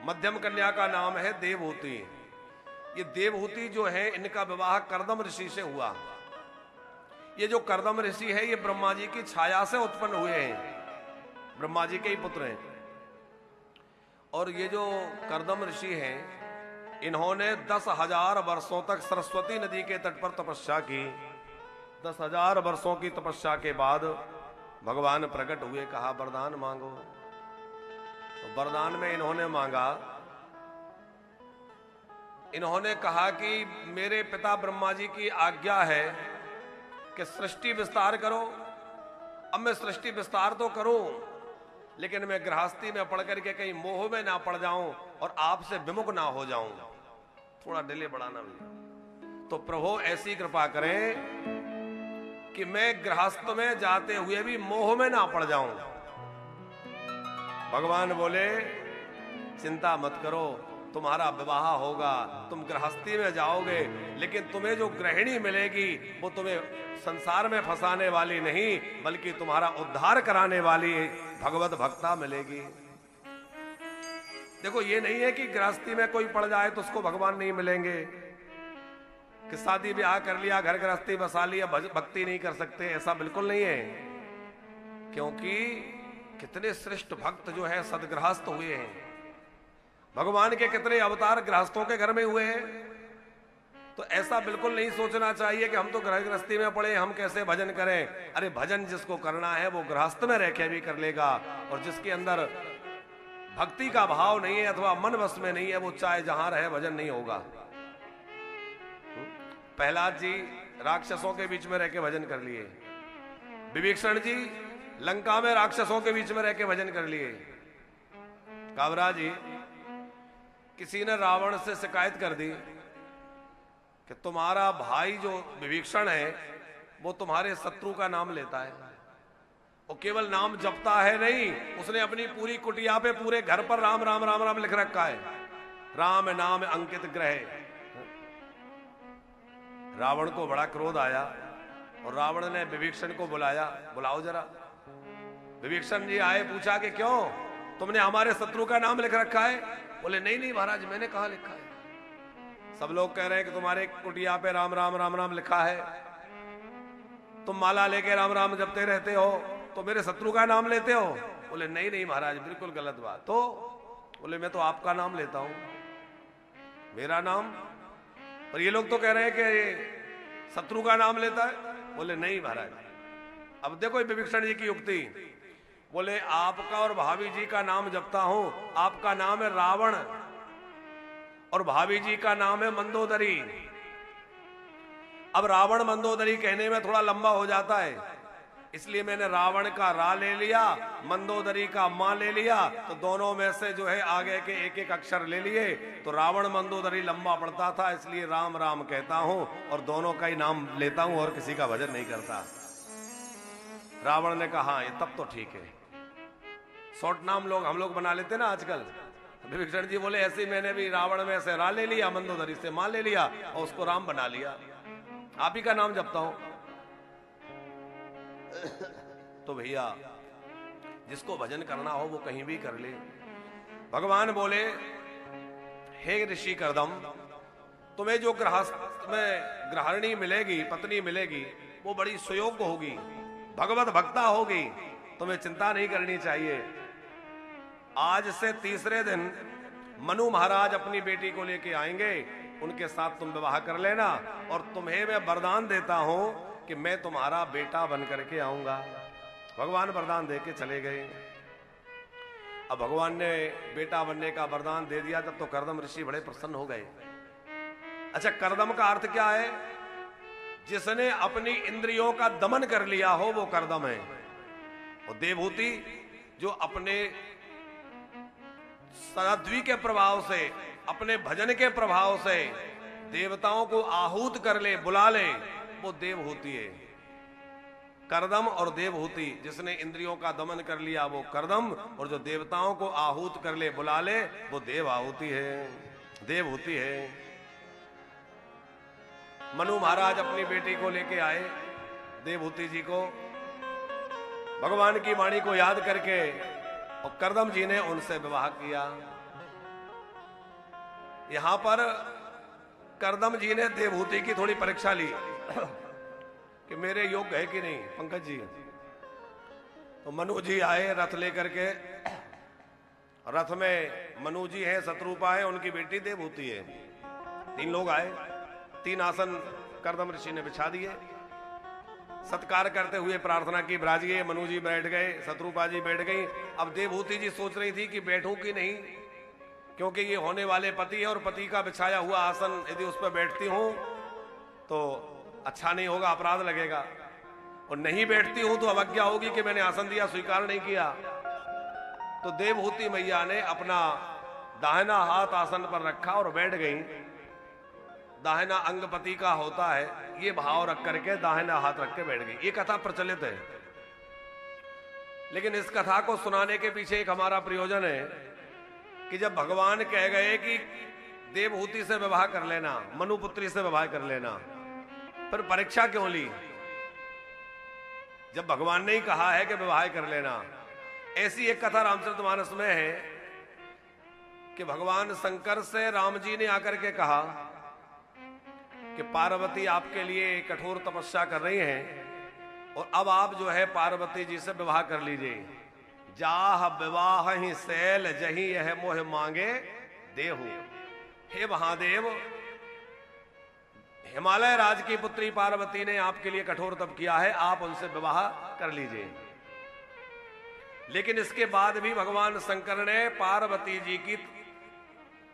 मध्यम कन्या का नाम है देवहूति। ये देवहूति जो है इनका विवाह कर्दम ऋषि से हुआ। ये जो कर्दम ऋषि है ये ब्रह्मा जी की छाया से उत्पन्न हुए हैं, ब्रह्मा जी के ही पुत्र हैं। और ये जो कर्दम ऋषि हैं इन्होंने 10,000 वर्षों तक सरस्वती नदी के तट पर तपस्या की। 10,000 वर्षों की तपस्या के बाद भगवान प्रकट हुए, कहा वरदान मांगो। तो वरदान में इन्होंने मांगा, इन्होंने कहा कि मेरे पिता ब्रह्मा जी की आज्ञा है कि सृष्टि विस्तार करो। अब मैं सृष्टि विस्तार तो करूं, लेकिन मैं गृहस्थी में पड़ करके कहीं मोह में ना पड़ जाऊं और आपसे विमुख ना हो जाऊं। थोड़ा डिले बढ़ाना भी। तो प्रभु ऐसी कृपा करें कि मैं गृहस्थ में जाते हुए भी मोह में ना पड़ जाऊं। भगवान बोले चिंता मत करो, तुम्हारा विवाह होगा, तुम गृहस्थी में जाओगे, लेकिन तुम्हें जो गृहिणी मिलेगी वो तुम्हें संसार में फंसाने वाली नहीं, बल्कि तुम्हारा उद्धार कराने वाली भगवत भक्ता मिलेगी। देखो ये नहीं है कि गृहस्थी में कोई पड़ जाए तो उसको भगवान नहीं मिलेंगे, कि शादी ब्याह कर लिया, घर गृहस्थी बसा लिया, भक्ति नहीं कर सकते, ऐसा बिल्कुल नहीं है। क्योंकि कितने श्रेष्ठ भक्त जो है सदगृहस्थ हुए हैं। भगवान के कितने अवतार गृहस्थों के घर में हुए हैं। तो ऐसा बिल्कुल नहीं सोचना चाहिए कि हम तो गृहस्थी में पड़े, हम कैसे भजन करें। अरे भजन जिसको करना है वो गृहस्थ में रह के भी कर लेगा, और जिसके अंदर भक्ति का भाव नहीं है अथवा मन वश में नहीं है, वो चाहे जहां रहे भजन नहीं होगा। प्रहलाद जी राक्षसों के बीच में रह के भजन कर लिए, विभीषण जी लंका में राक्षसों के बीच में रह के भजन कर लिए, काबरा जी किसी ने रावण से शिकायत कर दी कि तुम्हारा भाई जो विभीषण है वो तुम्हारे शत्रु का नाम लेता है। वो केवल नाम जपता है नहीं, उसने अपनी पूरी कुटिया पे पूरे घर पर राम राम राम राम लिख रखा है, राम नाम अंकित ग्रह। रावण को बड़ा क्रोध आया और रावण ने विभीषण को बुलाया, बुलाओ जरा। विभीषण जी आए, पूछा कि क्यों तुमने हमारे शत्रु का नाम लिख रखा है? बोले नहीं नहीं महाराज, मैंने कहा लिखा है। सब लोग कह रहे हैं कि तुम्हारे कुटिया पे राम राम राम राम लिखा है, तुम माला लेके राम राम जपते रहते हो, तो मेरे शत्रु का नाम लेते हो? बोले नहीं नहीं महाराज, बिल्कुल गलत बात। तो बोले मैं तो आपका नाम लेता हूं, मेरा नाम। और ये लोग तो कह रहे हैं कि शत्रु का नाम लेता है। बोले नहीं महाराज। अब देखो विभीषण जी की युक्ति, बोले आपका और भाभी जी का नाम जपता हूं। आपका नाम है रावण और भाभी जी का नाम है मंदोदरी। अब रावण मंदोदरी कहने में थोड़ा लंबा हो जाता है, इसलिए मैंने रावण का रा ले लिया, मंदोदरी का मां ले लिया, तो दोनों में से जो है आगे के एक एक अक्षर ले लिए, तो रावण मंदोदरी लंबा पड़ता था, इसलिए राम राम कहता हूं और दोनों का ही नाम लेता हूं और किसी का भजन नहीं करता। रावण ने कहा ये तब तो ठीक है, शॉर्ट नाम हम लोग बना लेते ना आजकल। विभीषण जी बोले ऐसे मैंने भी रावण में से रा ले लिया, मंदोदरी से मां ले लिया और उसको राम बना लिया, आप ही का नाम जपता हूं। तो भैया जिसको भजन करना हो वो कहीं भी कर ले। भगवान बोले हे ऋषि कर्दम, तुम्हें जो गृहस्थ में गृहिणी मिलेगी, पत्नी मिलेगी, वो बड़ी सुयोग्य होगी, भगवत भक्ता होगी, तुम्हें चिंता नहीं करनी चाहिए। आज से तीसरे दिन मनु महाराज अपनी बेटी को लेके आएंगे, उनके साथ तुम विवाह कर लेना, और तुम्हें मैं वरदान देता हूं कि मैं तुम्हारा बेटा बन करके आऊंगा। भगवान वरदान दे के चले गए। अब भगवान ने बेटा बनने का वरदान दे दिया, तब तो कर्दम ऋषि बड़े प्रसन्न हो गए। अच्छा, कर्दम का अर्थ क्या है? जिसने अपनी इंद्रियों का दमन कर लिया हो वो कर्दम है। और देवहूति जो अपने साध्वी के प्रभाव से, अपने भजन के प्रभाव से देवताओं को आहूत कर ले, बुला ले, वो देवहूति है। कर्दम और देवहूति, जिसने इंद्रियों का दमन कर लिया वो कर्दम, और जो देवताओं को आहूत कर ले, बुला ले, वो देवहूति है, देवहूति है। मनु महाराज अपनी बेटी को लेके आए, देवहूति जी को, भगवान की वाणी को याद करके, और कर्दम जी ने उनसे विवाह किया। यहां पर करदम जी ने देवहूति की थोड़ी परीक्षा ली कि मेरे योग्य है कि नहीं पंकज जी। तो मनु जी आए रथ लेकर के, रथ में मनु जी हैं, शत्रुपा है, उनकी बेटी देवहूति है। 3 लोग आए, 3 आसन करदम ऋषि ने बिछा दिए, सत्कार करते हुए प्रार्थना की विराजिए। मनु जी बैठ गए, शत्रुपा जी बैठ गई। अब देवहूति जी सोच रही थी कि बैठूं कि नहीं, क्योंकि ये होने वाले पति है और पति का बिछाया हुआ आसन यदि उस पर बैठती हूं तो अच्छा नहीं होगा, अपराध लगेगा, और नहीं बैठती हूं तो अवज्ञा होगी कि मैंने आसन दिया, स्वीकार नहीं किया। तो देवहूति मैया ने अपना दाहिना हाथ आसन पर रखा और बैठ गई। दाहिना अंग पति का होता है, ये भाव रख करके दाहिना हाथ रख के बैठ गई। ये कथा प्रचलित है, लेकिन इस कथा को सुनाने के पीछे एक हमारा प्रयोजन है कि जब भगवान कह गए कि देवहूति से विवाह कर लेना, मनुपुत्री से विवाह कर लेना, फिर परीक्षा क्यों ली? जब भगवान ने ही कहा है कि विवाह कर लेना। ऐसी एक कथा रामचरितमानस में है कि भगवान शंकर से राम जी ने आकर के कहा कि पार्वती आपके लिए कठोर तपस्या कर रही हैं और अब आप जो है पार्वती जी से विवाह कर लीजिए। जाह विवाह ही शैल जही यह मोह मांगे देहु। हे महादेव, हिमालय राज की पुत्री पार्वती ने आपके लिए कठोर तप किया है, आप उनसे विवाह कर लीजिए। लेकिन इसके बाद भी भगवान शंकर ने पार्वती जी की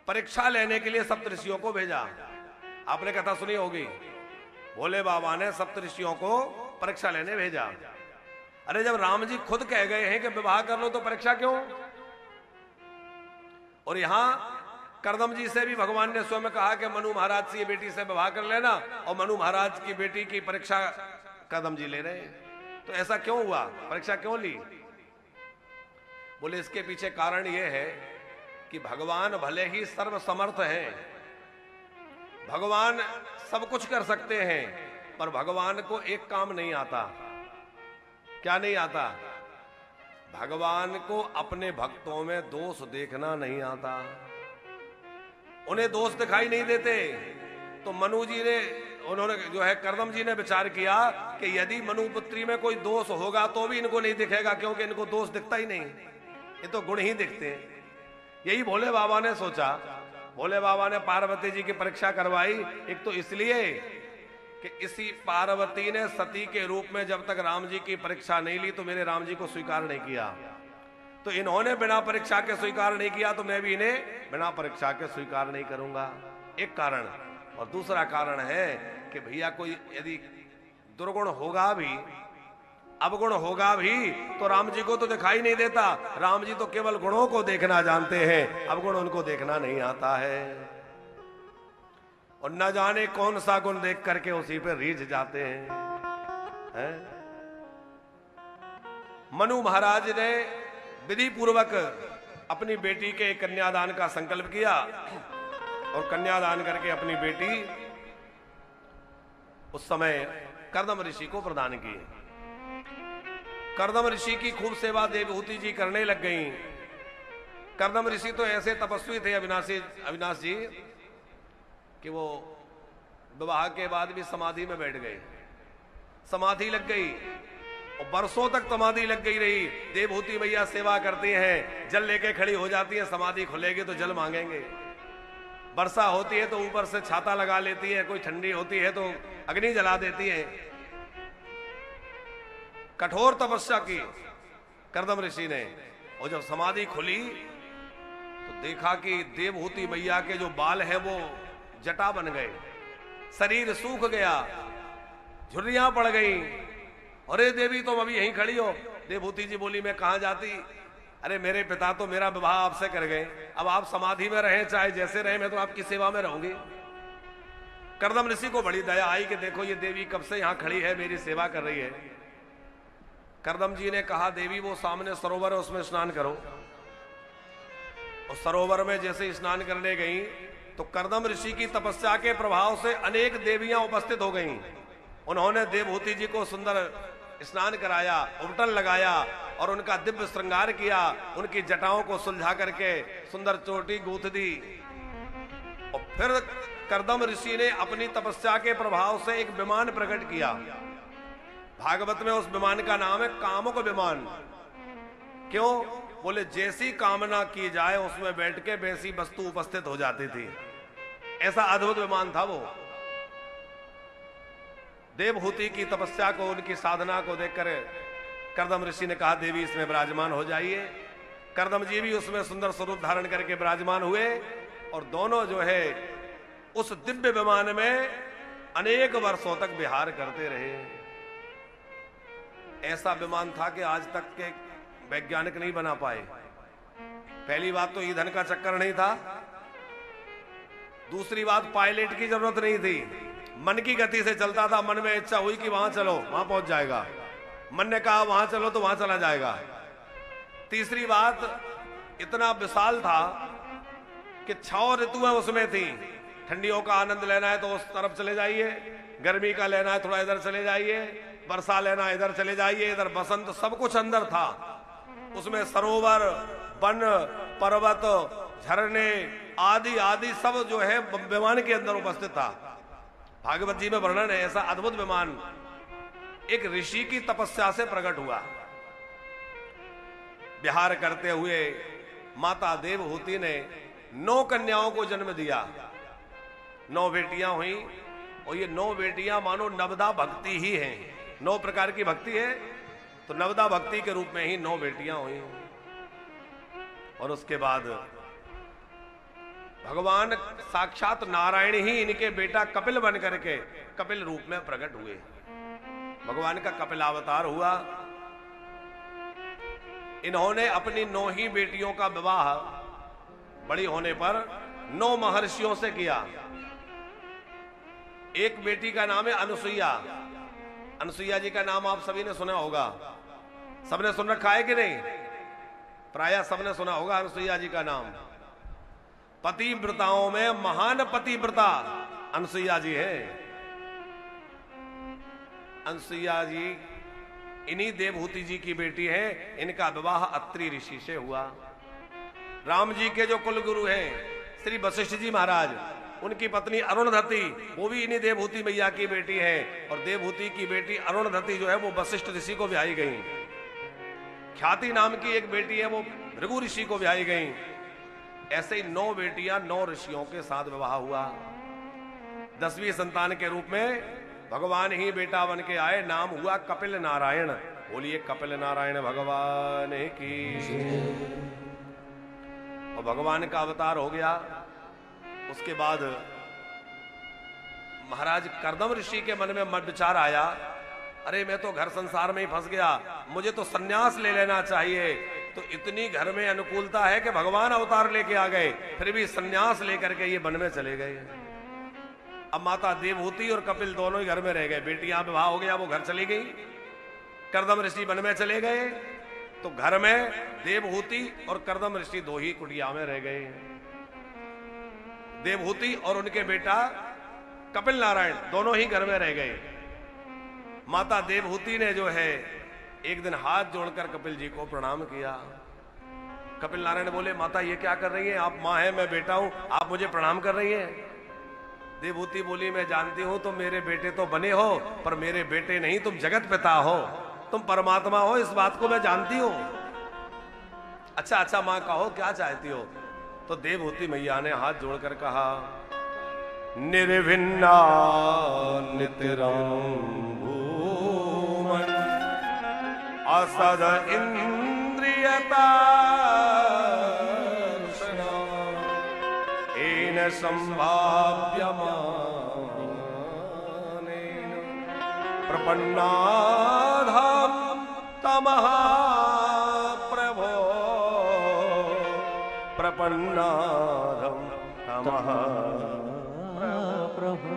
परीक्षा लेने के लिए सप्तऋषियों को भेजा। आपने कथा सुनी होगी, भोले बाबा ने सप्तऋषियों को परीक्षा लेने भेजा। अरे जब राम जी खुद कह गए हैं कि विवाह कर लो तो परीक्षा क्यों? और यहां करदम जी से भी भगवान ने स्वयं कहा कि मनु महाराज से ये बेटी से विवाह कर लेना, और मनु महाराज की बेटी की परीक्षा करदम जी ले रहे हैं। तो ऐसा क्यों हुआ, परीक्षा क्यों ली? बोले इसके पीछे कारण यह है कि भगवान भले ही सर्वसमर्थ हैं, भगवान सब कुछ कर सकते हैं, पर भगवान को एक काम नहीं आता। क्या नहीं आता? भगवान को अपने भक्तों में दोष देखना नहीं आता, उन्हें दोष दिखाई नहीं देते। तो मनु जी ने, उन्होंने जो है करदम जी ने विचार किया कि यदि मनुपुत्री में कोई दोष होगा तो भी इनको नहीं दिखेगा, क्योंकि इनको दोष दिखता ही नहीं, ये तो गुण ही दिखते हैं। यही भोले बाबा ने सोचा। भोले बाबा ने पार्वती जी की परीक्षा करवाई, एक तो इसलिए कि इसी पार्वती ने सती के रूप में जब तक राम जी की परीक्षा नहीं ली तो मेरे राम जी को स्वीकार नहीं किया, तो इन्होंने बिना परीक्षा के स्वीकार नहीं किया, तो मैं भी इन्हें बिना परीक्षा के स्वीकार नहीं करूंगा। एक कारण। और दूसरा कारण है कि भैया कोई यदि दुर्गुण होगा भी, अवगुण होगा भी, तो राम जी को तो दिखाई नहीं देता। राम जी तो केवल गुणों को देखना जानते हैं, अवगुण उनको देखना नहीं आता है, और न जाने कौन सा गुण देख करके उसी पे रीझ जाते हैं। मनु महाराज ने विधि पूर्वक अपनी बेटी के कन्यादान का संकल्प किया और कन्यादान करके अपनी बेटी उस समय करदम ऋषि को प्रदान की। करदम ऋषि की खूब सेवा देवहूति जी करने लग गईं। करदम ऋषि तो ऐसे तपस्वी थे अविनाश जी कि वो विवाह के बाद भी समाधि में बैठ गए, समाधि लग गई और बरसों तक समाधि लग गई रही। देवहूति मैया सेवा करती हैं, जल लेके खड़ी हो जाती है, समाधि खुलेगी तो जल मांगेंगे। वर्षा होती है तो ऊपर से छाता लगा लेती है, कोई ठंडी होती है तो अग्नि जला देती है। कठोर तपस्या की करदम ऋषि ने, और जब समाधि खुली तो देखा कि देवहूति मैया के जो बाल हैं वो जटा बन गए, शरीर सूख गया, झुर्रियां पड़ गई। अरे देवी तुम अभी यहीं खड़ी हो? देवहूति जी बोली मैं कहां जाती, अरे मेरे पिता तो मेरा विवाह आपसे कर गए, अब आप समाधि में रहें चाहे जैसे रहें, मैं तो आपकी सेवा में रहूंगी। करदम ऋषि को बड़ी दया आई कि देखो ये देवी कब से यहां खड़ी है, मेरी सेवा कर रही है। करदम जी ने कहा देवी वो सामने सरोवर है उसमें स्नान करो। और सरोवर में जैसे स्नान करने गई तो करदम ऋषि की तपस्या के प्रभाव से अनेक देवियां उपस्थित हो गईं। उन्होंने देवहूति जी को सुंदर स्नान कराया, उबटन लगाया और उनका दिव्य श्रृंगार किया, उनकी जटाओं को सुलझा करके सुंदर चोटी गूंथ दी। फिर कर्दम ऋषि ने अपनी तपस्या के प्रभाव से एक विमान प्रकट किया। भागवत में उस विमान का नाम है कामुक विमान। क्यों? बोले जैसी कामना की जाए उसमें बैठ के वैसी वस्तु उपस्थित हो जाती थी। ऐसा अद्भुत विमान था वो। देवहूति की तपस्या को, उनकी साधना को देखकर कर्दम ऋषि ने कहा देवी इसमें विराजमान हो जाइए। कर्दम जी भी उसमें सुंदर स्वरूप धारण करके विराजमान हुए और दोनों जो है उस दिव्य विमान में अनेक वर्षों तक विहार करते रहे। ऐसा विमान था कि आज तक के वैज्ञानिक नहीं बना पाए। पहली बात तो ईंधन का चक्कर नहीं था, दूसरी बात पायलट की जरूरत नहीं थी, मन की गति से चलता था। मन में इच्छा हुई कि वहां चलो, वहां पहुंच जाएगा। मन ने कहा वहां चलो तो वहां चला जाएगा। तीसरी बात इतना विशाल था कि 6 ऋतुएं उसमें थी। ठंडियों का आनंद लेना है तो उस तरफ चले जाइए, गर्मी का लेना है थोड़ा इधर चले जाइए, वर्षा लेना इधर चले जाइए, इधर बसंत, सब कुछ अंदर था उसमें। सरोवर, वन, पर्वत, झरने आदि आदि सब जो है विमान के अंदर उपस्थित था। भागवत जी में वर्णन है ऐसा अद्भुत विमान एक ऋषि की तपस्या से प्रकट हुआ। विहार करते हुए माता देवहूति ने 9 कन्याओं को जन्म दिया। 9 बेटियां हुई और ये 9 बेटियां मानो नवदा भक्ति ही हैं। 9 प्रकार की भक्ति है तो नवदा भक्ति के रूप में ही 9 बेटियां हुई। और उसके बाद भगवान साक्षात नारायण ही इनके बेटा कपिल बन करके कपिल रूप में प्रकट हुए। भगवान का कपिलावतार हुआ। इन्होंने अपनी 9 ही बेटियों का विवाह बड़ी होने पर 9 महर्षियों से किया। एक बेटी का नाम है अनुसुईया। अनुसुईया जी का नाम आप सभी ने सुना होगा। सबने सुन रखा है कि नहीं? प्रायः सबने सुना होगा अनुसुईया जी का नाम। पतिव्रताओं में महान पतिव्रता अनुसुईया जी है। अनुसुईया जी इन्हीं देवहूति जी की बेटी है। इनका विवाह अत्रि ऋषि से हुआ। राम जी के जो कुलगुरु हैं श्री वशिष्ठ जी महाराज, उनकी पत्नी अरुणधति वो भी इन्हीं देवहूति मैया की बेटी है। और देवहूति की बेटी अरुणधति जो है वो वशिष्ठ ऋषि को ब्याही गई। ख्याति नाम की एक बेटी है वो भृगु ऋषि को ब्याही गई। ऐसे ही 9 बेटियां 9 ऋषियों के साथ विवाह हुआ। 10वीं संतान के रूप में भगवान ही बेटा बन के आए। नाम हुआ कपिल नारायण। बोलिए कपिल नारायण भगवान की। और भगवान का अवतार हो गया। उसके बाद महाराज कर्दम ऋषि के मन में विचार आया, अरे मैं तो घर संसार में ही फंस गया, मुझे तो सन्यास ले लेना चाहिए। तो इतनी घर में अनुकूलता है कि भगवान अवतार लेके आ गए, फिर भी सन्यास लेकर के ये वन में चले गए। अब माता देवहूति और कपिल दोनों ही घर में रह गए। बेटियां विवाह हो गया, वो घर चली गई। कर्दम ऋषि वन में चले गए तो घर में देवहूति और कर्दम ऋषि 2 ही कुटिया में रह गए। देवहूति और उनके बेटा कपिल नारायण दोनों ही घर में रह गए। माता देवहूति ने जो है एक दिन हाथ जोड़कर कपिल जी को प्रणाम किया। कपिल नारायण बोले माता ये क्या कर रही हैं? आप मां हैं, मैं बेटा हूं, आप मुझे प्रणाम कर रही हैं? देवहूति बोली मैं जानती हूं तुम मेरे बेटे तो बने हो, पर मेरे बेटे नहीं, तुम जगत पिता हो, तुम परमात्मा हो, इस बात को मैं जानती हूं। अच्छा अच्छा मां कहो क्या चाहती हो? तो देवहूति मैया ने हाथ जोड़कर कहा निर्भिन्ना नितरां भूमन् असद इंद्रियता एन संभाव्यमानेन प्रपन्नाधं तमः प्रभो प्रपन्नाधं तमः प्रभो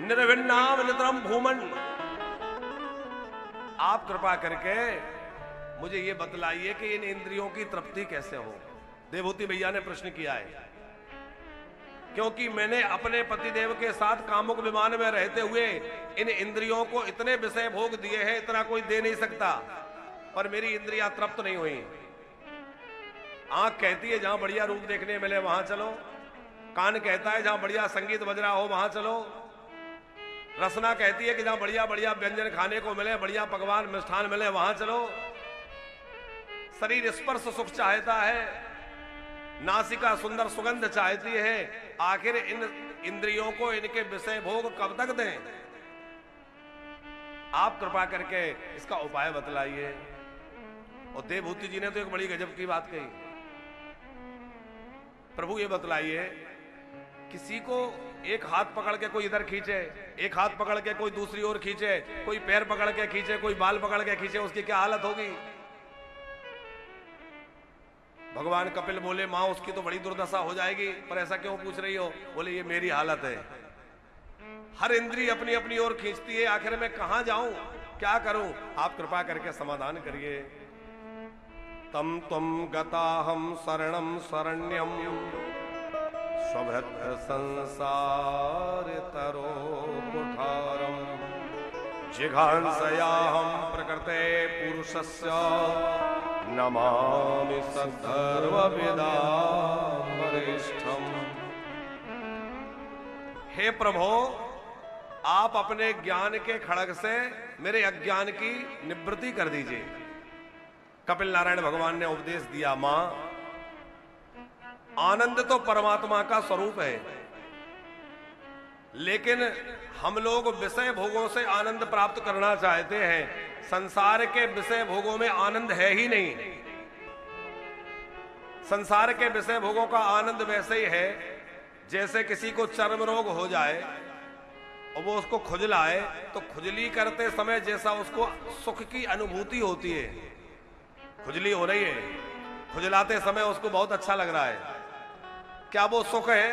निर्भिन्नाम नितरम भूमन। आप कृपा करके मुझे ये बतलाइए कि इन इंद्रियों की तृप्ति कैसे हो? देवहूति भैया ने प्रश्न किया है, क्योंकि मैंने अपने पतिदेव के साथ कामुक विमान में रहते हुए इन इंद्रियों को इतने विषय भोग दिए हैं, इतना कोई दे नहीं सकता, पर मेरी इंद्रियां तृप्त नहीं हुई। आंख कहती है जहां बढ़िया रूप देखने मिले वहां चलो, कान कहता है जहां बढ़िया संगीत बज रहा हो वहां चलो। रसना कहती है कि जहां बढ़िया बढ़िया व्यंजन खाने को मिले, बढ़िया पकवान मिष्ठान मिले, वहां चलो। शरीर स्पर्श सुख चाहता है, नासिका सुंदर सुगंध चाहती है। आखिर इन इंद्रियों को इनके विषय भोग कब तक दें? आप कृपा करके इसका उपाय बतलाइए। और देवभूति जी ने तो एक बड़ी गजब की बात कही। प्रभु ये बतलाइए, किसी को एक हाथ पकड़ के कोई इधर खींचे, एक हाथ पकड़ के कोई दूसरी ओर खींचे, कोई पैर पकड़ के खींचे, कोई बाल पकड़ के खींचे, उसकी क्या हालत होगी? भगवान कपिल बोले, मां उसकी तो बड़ी दुर्दशा हो जाएगी। पर ऐसा क्यों पूछ रही हो? बोले ये मेरी हालत है। हर इंद्री अपनी अपनी ओर खींचती है, आखिर मैं कहां जाऊं, क्या करूं? आप कृपा करके समाधान करिए। तम त्वं गताहं शरणं शरण्यं स्वभृत संसार तरो कुठारं जिघांसयाहं प्रकृते पुरुषस्य नमामि सर्वविदां वरिष्ठम्। हे प्रभो, आप अपने ज्ञान के खड़ग से मेरे अज्ञान की निवृत्ति कर दीजिए। कपिल नारायण भगवान ने उपदेश दिया, मां आनंद तो परमात्मा का स्वरूप है, लेकिन हम लोग विषय भोगों से आनंद प्राप्त करना चाहते हैं। संसार के विषय भोगों में आनंद है ही नहीं। संसार के विषय भोगों का आनंद वैसे ही है जैसे किसी को चर्म रोग हो जाए और वो उसको खुजलाए, तो खुजली करते समय जैसा उसको सुख की अनुभूति होती है। खुजली हो रही है, खुजलाते समय उसको बहुत अच्छा लग रहा है, क्या वो सुख है?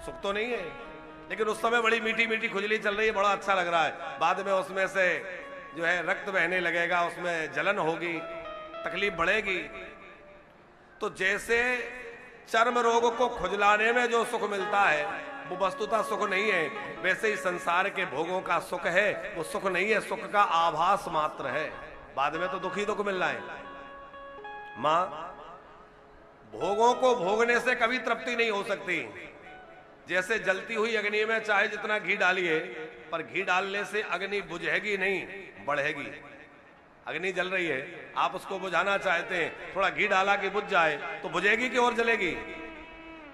सुख तो नहीं है, लेकिन उस समय बड़ी मीठी मीठी खुजली चल रही है, बड़ा अच्छा लग रहा है। बाद में उसमें से जो है रक्त बहने लगेगा, उसमें जलन होगी, तकलीफ बढ़ेगी। तो जैसे चर्म रोग को खुजलाने में जो सुख मिलता है वो वस्तुतः सुख नहीं है, वैसे ही संसार के भोगों का सुख है वो सुख नहीं है, सुख का आभास मात्र है। बाद में तो दुख ही दुख मिल रहा है। मां, भोगों को भोगने से कभी तृप्ति नहीं हो सकती। जैसे जलती हुई अग्नि में चाहे जितना घी डालिए, पर घी डालने से अग्नि बुझेगी नहीं, बढ़ेगी। अग्नि जल रही है, आप उसको बुझाना चाहते हैं, थोड़ा घी डाला कि बुझ जाए, तो बुझेगी कि और जलेगी?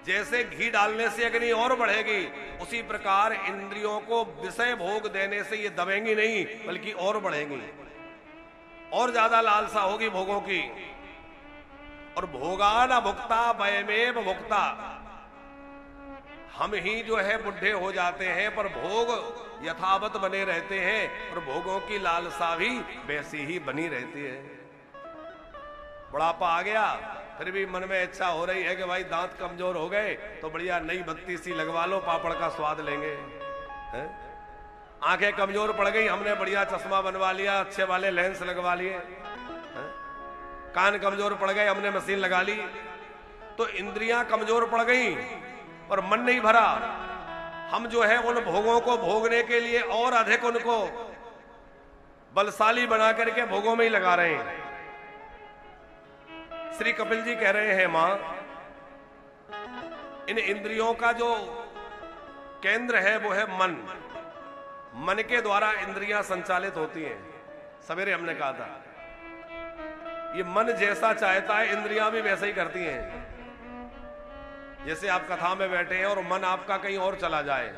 जैसे घी डालने से अग्नि और बढ़ेगी, उसी प्रकार इंद्रियों को विषय भोग देने से ये दबेंगी नहीं, बल्कि और बढ़ेंगी, और ज्यादा लालसा होगी भोगों की। और भोगा न भुक्ता वयमेव भुक्ता, हम ही जो है बुढ़े हो जाते हैं पर भोग यथावत बने रहते हैं, और भोगों की लालसा भी वैसी ही बनी रहती है। बुढ़ापा आ गया, फिर भी मन में इच्छा हो रही है कि भाई दांत कमजोर हो गए तो बढ़िया नई बत्ती सी लगवा लो, पापड़ का स्वाद लेंगे। आंखें कमजोर पड़ गई, हमने बढ़िया चश्मा बनवा लिया, अच्छे वाले लेंस लगवा लिए। कान कमजोर पड़ गए, हमने मशीन लगा ली। तो इंद्रियां कमजोर पड़ गई और मन नहीं भरा। हम जो है उन भोगों को भोगने के लिए और अधिक उनको बलशाली बना करके भोगों में ही लगा रहे हैं। श्री कपिल जी कह रहे हैं, मां, इन इंद्रियों का जो केंद्र है वो है मन। मन के द्वारा इंद्रियां संचालित होती हैं। सवेरे हमने कहा था, ये मन जैसा चाहता है इंद्रियां भी वैसा ही करती हैं। जैसे आप कथा में बैठे हैं और मन आपका कहीं और चला जाए,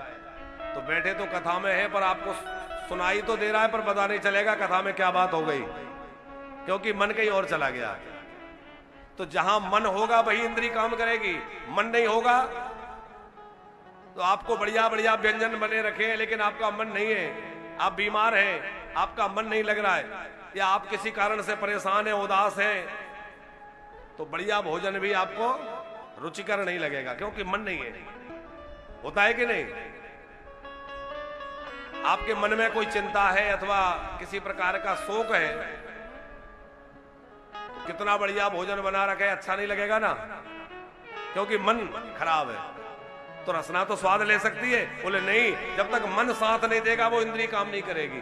तो बैठे तो कथा में है पर आपको सुनाई तो दे रहा है, पर पता नहीं चलेगा कथा में क्या बात हो गई, क्योंकि मन कहीं और चला गया। तो जहां मन होगा वही इंद्री काम करेगी। मन नहीं होगा तो आपको बढ़िया बढ़िया व्यंजन बने रखे हैं, लेकिन आपका मन नहीं है, आप बीमार हैं, आपका मन नहीं लग रहा है, या आप किसी कारण से परेशान हैं, उदास हैं, तो बढ़िया भोजन भी आपको रुचिकर नहीं लगेगा, क्योंकि मन नहीं है। होता है कि नहीं? आपके मन में कोई चिंता है अथवा किसी प्रकार का शोक है, तो कितना बढ़िया भोजन बना रखा है, अच्छा नहीं लगेगा ना, क्योंकि मन खराब है। तो रसना तो स्वाद ले सकती है, बोले नहीं, जब तक मन साथ नहीं देगा वो इंद्री काम नहीं करेगी।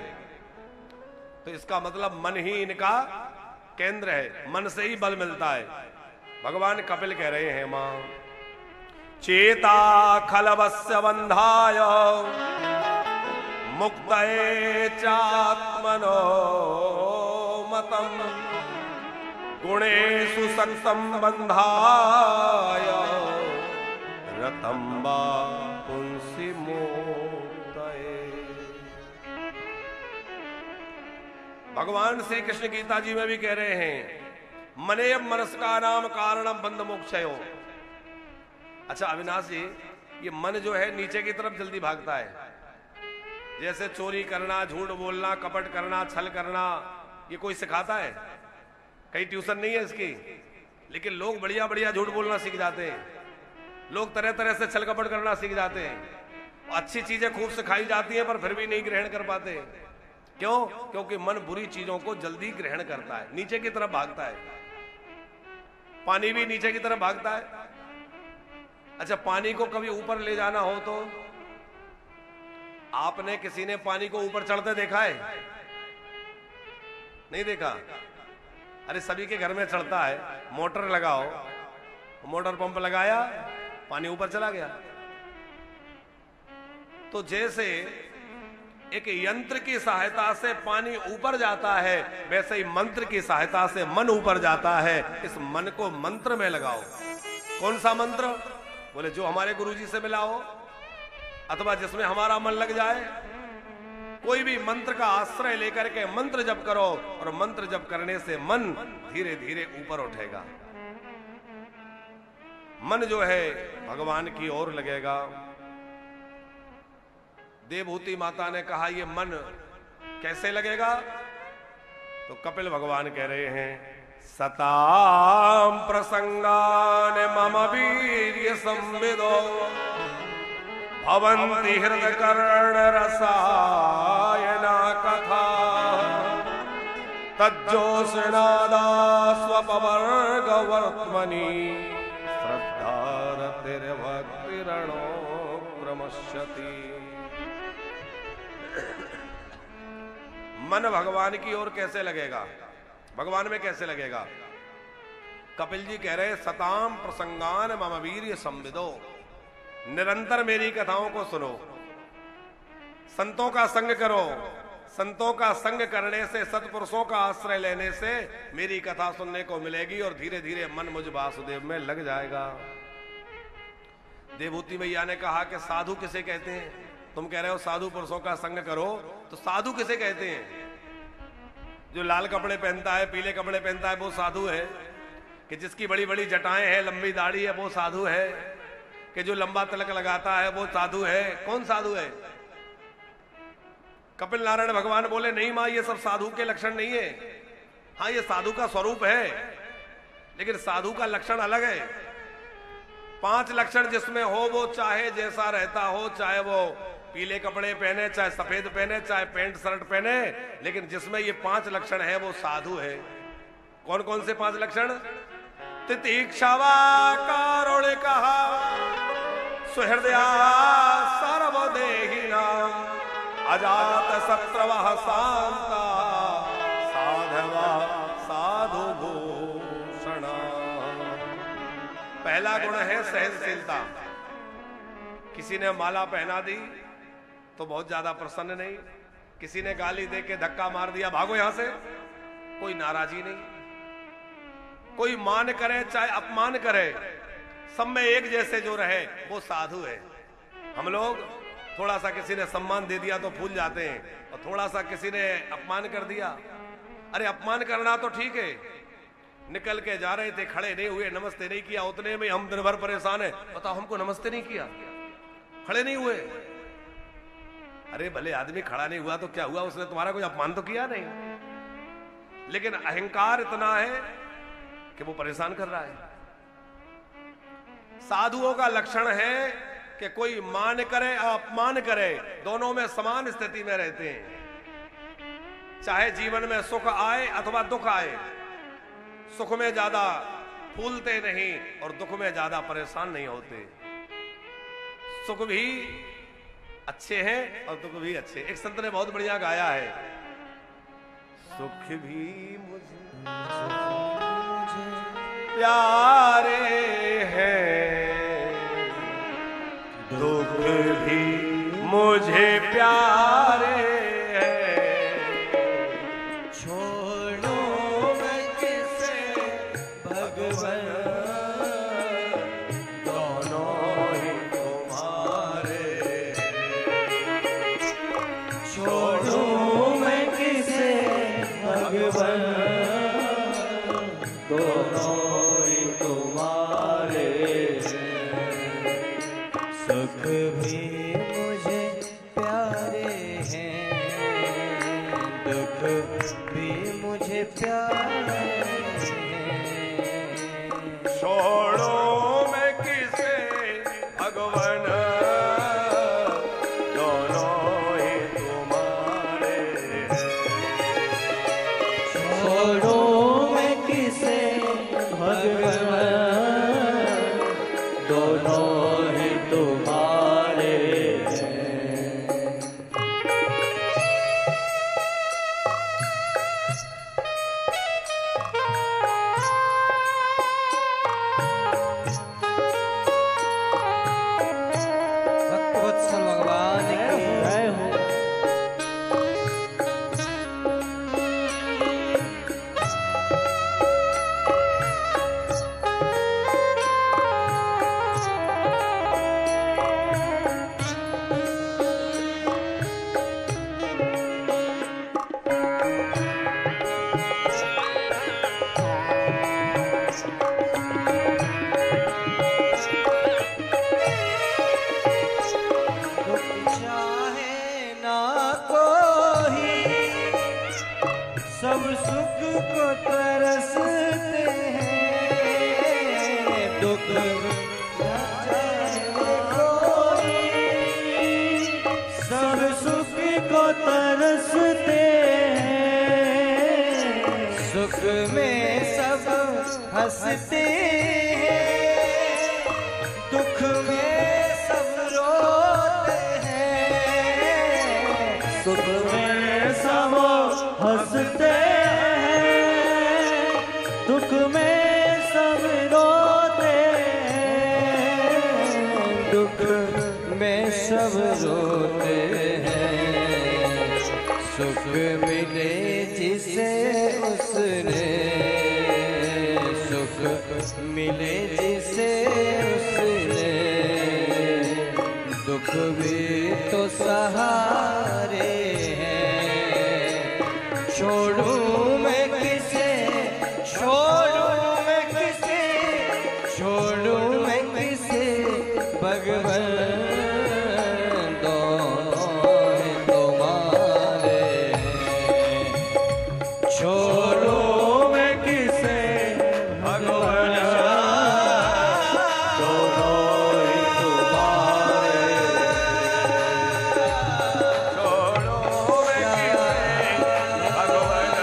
तो इसका मतलब मन ही इनका केंद्र है, मन से ही बल मिलता है। भगवान कपिल कह रहे हैं, मां, चेता खलवस्य बंधाय मुक्तये चात्मनो मतम गुणेषु सक्तं बंधाय रतं वा पुंसि मुक्तये। भगवान श्री कृष्ण गीता जी में भी कह रहे हैं, मने मनस्कानाम कारणम बंध मोक्षयो। अच्छा अविनाश जी, ये मन जो है नीचे की तरफ जल्दी भागता है, जैसे चोरी करना, झूठ बोलना, कपट करना, छल करना, ये कोई सिखाता है? कहीं ट्यूशन नहीं है इसकी। लेकिन लोग बढ़िया बढ़िया झूठ बोलना सीख जाते हैं, लोग तरह तरह से छल कपट करना सीख जाते हैं, अच्छी चीजें खूब सिखाई जाती हैं पर फिर भी नहीं ग्रहण कर पाते। क्यों? क्योंकि मन बुरी चीजों को जल्दी ग्रहण करता है, नीचे की तरफ भागता है। पानी भी नीचे की तरफ भागता है। अच्छा, पानी को कभी ऊपर ले जाना हो तो आपने किसी ने पानी को ऊपर चढ़ते देखा है? नहीं देखा? अरे सभी के घर में चढ़ता है, मोटर लगाओ, मोटर पंप लगाया, पानी ऊपर चला गया। तो जैसे एक यंत्र की सहायता से पानी ऊपर जाता है, वैसे ही मंत्र की सहायता से मन ऊपर जाता है। इस मन को मंत्र में लगाओ। कौन सा मंत्र? बोले जो हमारे गुरुजी से मिला हो, अथवा जिसमें हमारा मन लग जाए। कोई भी मंत्र का आश्रय लेकर के मंत्र जप करो, और मंत्र जप करने से मन धीरे धीरे ऊपर उठेगा। मन जो है भगवान की ओर लगेगा। देवहूति माता ने कहा ये मन कैसे लगेगा? तो कपिल भगवान कह रहे हैं, सताम प्रसंगान मम वीर्य संविदो भवन्ति हृदय कर्ण रसायना कथा तज्जोषणादा स्वपवर्ग वर्त्मनि श्रद्धारतिर्भक्तिरणो क्रमश्यति। मन भगवान की ओर कैसे लगेगा? भगवान में कैसे लगेगा? कपिल जी कह रहे, सताम प्रसंगान मम वीर्य संविदो, निरंतर मेरी कथाओं को सुनो, संतों का संग करो। संतों का संग करने से, सत्पुरुषों का आश्रय लेने से मेरी कथा सुनने को मिलेगी और धीरे धीरे मन मुझ वासुदेव में लग जाएगा। देवहूति मैया ने कहा कि साधु किसे कहते हैं? तुम कह रहे हो साधु पुरुषों का संग करो, तो साधु किसे कहते हैं? जो लाल कपड़े पहनता है, पीले कपड़े पहनता है, वो साधु है? कि जिसकी बड़ी बड़ी जटाएं हैं, लंबी दाढ़ी है, वो साधु है? कि जो लंबा तिलक लगाता है वो साधु है? कौन साधु है? कपिल नारायण भगवान बोले, नहीं मां, ये सब साधु के लक्षण नहीं है। हाँ, ये साधु का स्वरूप है, लेकिन साधु का लक्षण अलग है। 5 लक्षण जिसमें हो, वो चाहे जैसा रहता हो, चाहे वो पीले कपड़े पहने, चाहे सफेद पहने, चाहे पैंट शर्ट पहने, लेकिन जिसमें ये 5 लक्षण है वो साधु है। कौन कौन से 5 लक्षण? तितीक्षवा कारुणिका सुहृदया सर्वदेहिना अजात शत्रवः शांता साधवा साधु भूषणा। पहला गुण है सहनशीलता। किसी ने माला पहना दी तो बहुत ज्यादा प्रसन्न नहीं, किसी ने गाली दे के धक्का मार दिया, भागो यहां से, कोई नाराजी नहीं। कोई मान करे चाहे अपमान करे, सब में एक जैसे जो रहे वो साधु है। हम लोग थोड़ा सा किसी ने सम्मान दे दिया तो फूल जाते हैं, और थोड़ा सा किसी ने अपमान कर दिया। अरे अपमान करना तो ठीक है, निकल के जा रहे थे, खड़े नहीं हुए, नमस्ते नहीं किया, उतने में हम दिन भर परेशान है, बताओ हमको नमस्ते नहीं किया, खड़े नहीं हुए। अरे भले आदमी खड़ा नहीं हुआ तो क्या हुआ, उसने तुम्हारा कोई अपमान तो किया नहीं। लेकिन अहंकार इतना है कि वो परेशान कर रहा है। साधुओं का लक्षण है कि कोई मान करे अपमान करे, दोनों में समान स्थिति में रहते हैं। चाहे जीवन में सुख आए अथवा दुख आए, सुख में ज्यादा फूलते नहीं और दुख में ज्यादा परेशान नहीं होते। सुख भी अच्छे हैं और दुख भी अच्छे। एक संत ने बहुत बढ़िया गाया है, सुख भी मुझे प्यारे हैं दुख भी मुझे प्यारे हैं। छोड़ो मैं किसे भगवान, दोनों ही तुम्हारे। छोड़ो मैं किसे भगवान, दोनों ही तुम्हारे। सुख भी मुझे प्यारे हैं, दुख भी मुझे प्यारे हैं। छोड़ो मैं किसे भगवान, दोनों ही तुम्हारे। छोड़ो मैं किसे भगवान, दोनों ही तुम्हारे हैं। भक्तवत्सल भगवान की जय हो। चाहे ना कोई सब सुख को तरसते हैं, दुख चाहे कोई सब सुख को तरसते हैं, सुख में सब हंसते हैं, दुख में सब रोते हैं, सुख में सब हंसते हैं, दुख में सब रोते हैं, दुख में सब रोते हैं। सुख मिले जिसे उसने, सुख मिले जिसे उसने, दुख भी तो सहारे हैं। छोड़ूं मैं किसे, छोड़ूं मैं किसे, छोड़ूं मैं किसे भगवान, दोनों ही तुम्हारे हैं। छोड़ो मैं किसे भगवान, दोनों ही तुम्हारे। छोड़ो मैं किसे भगवान,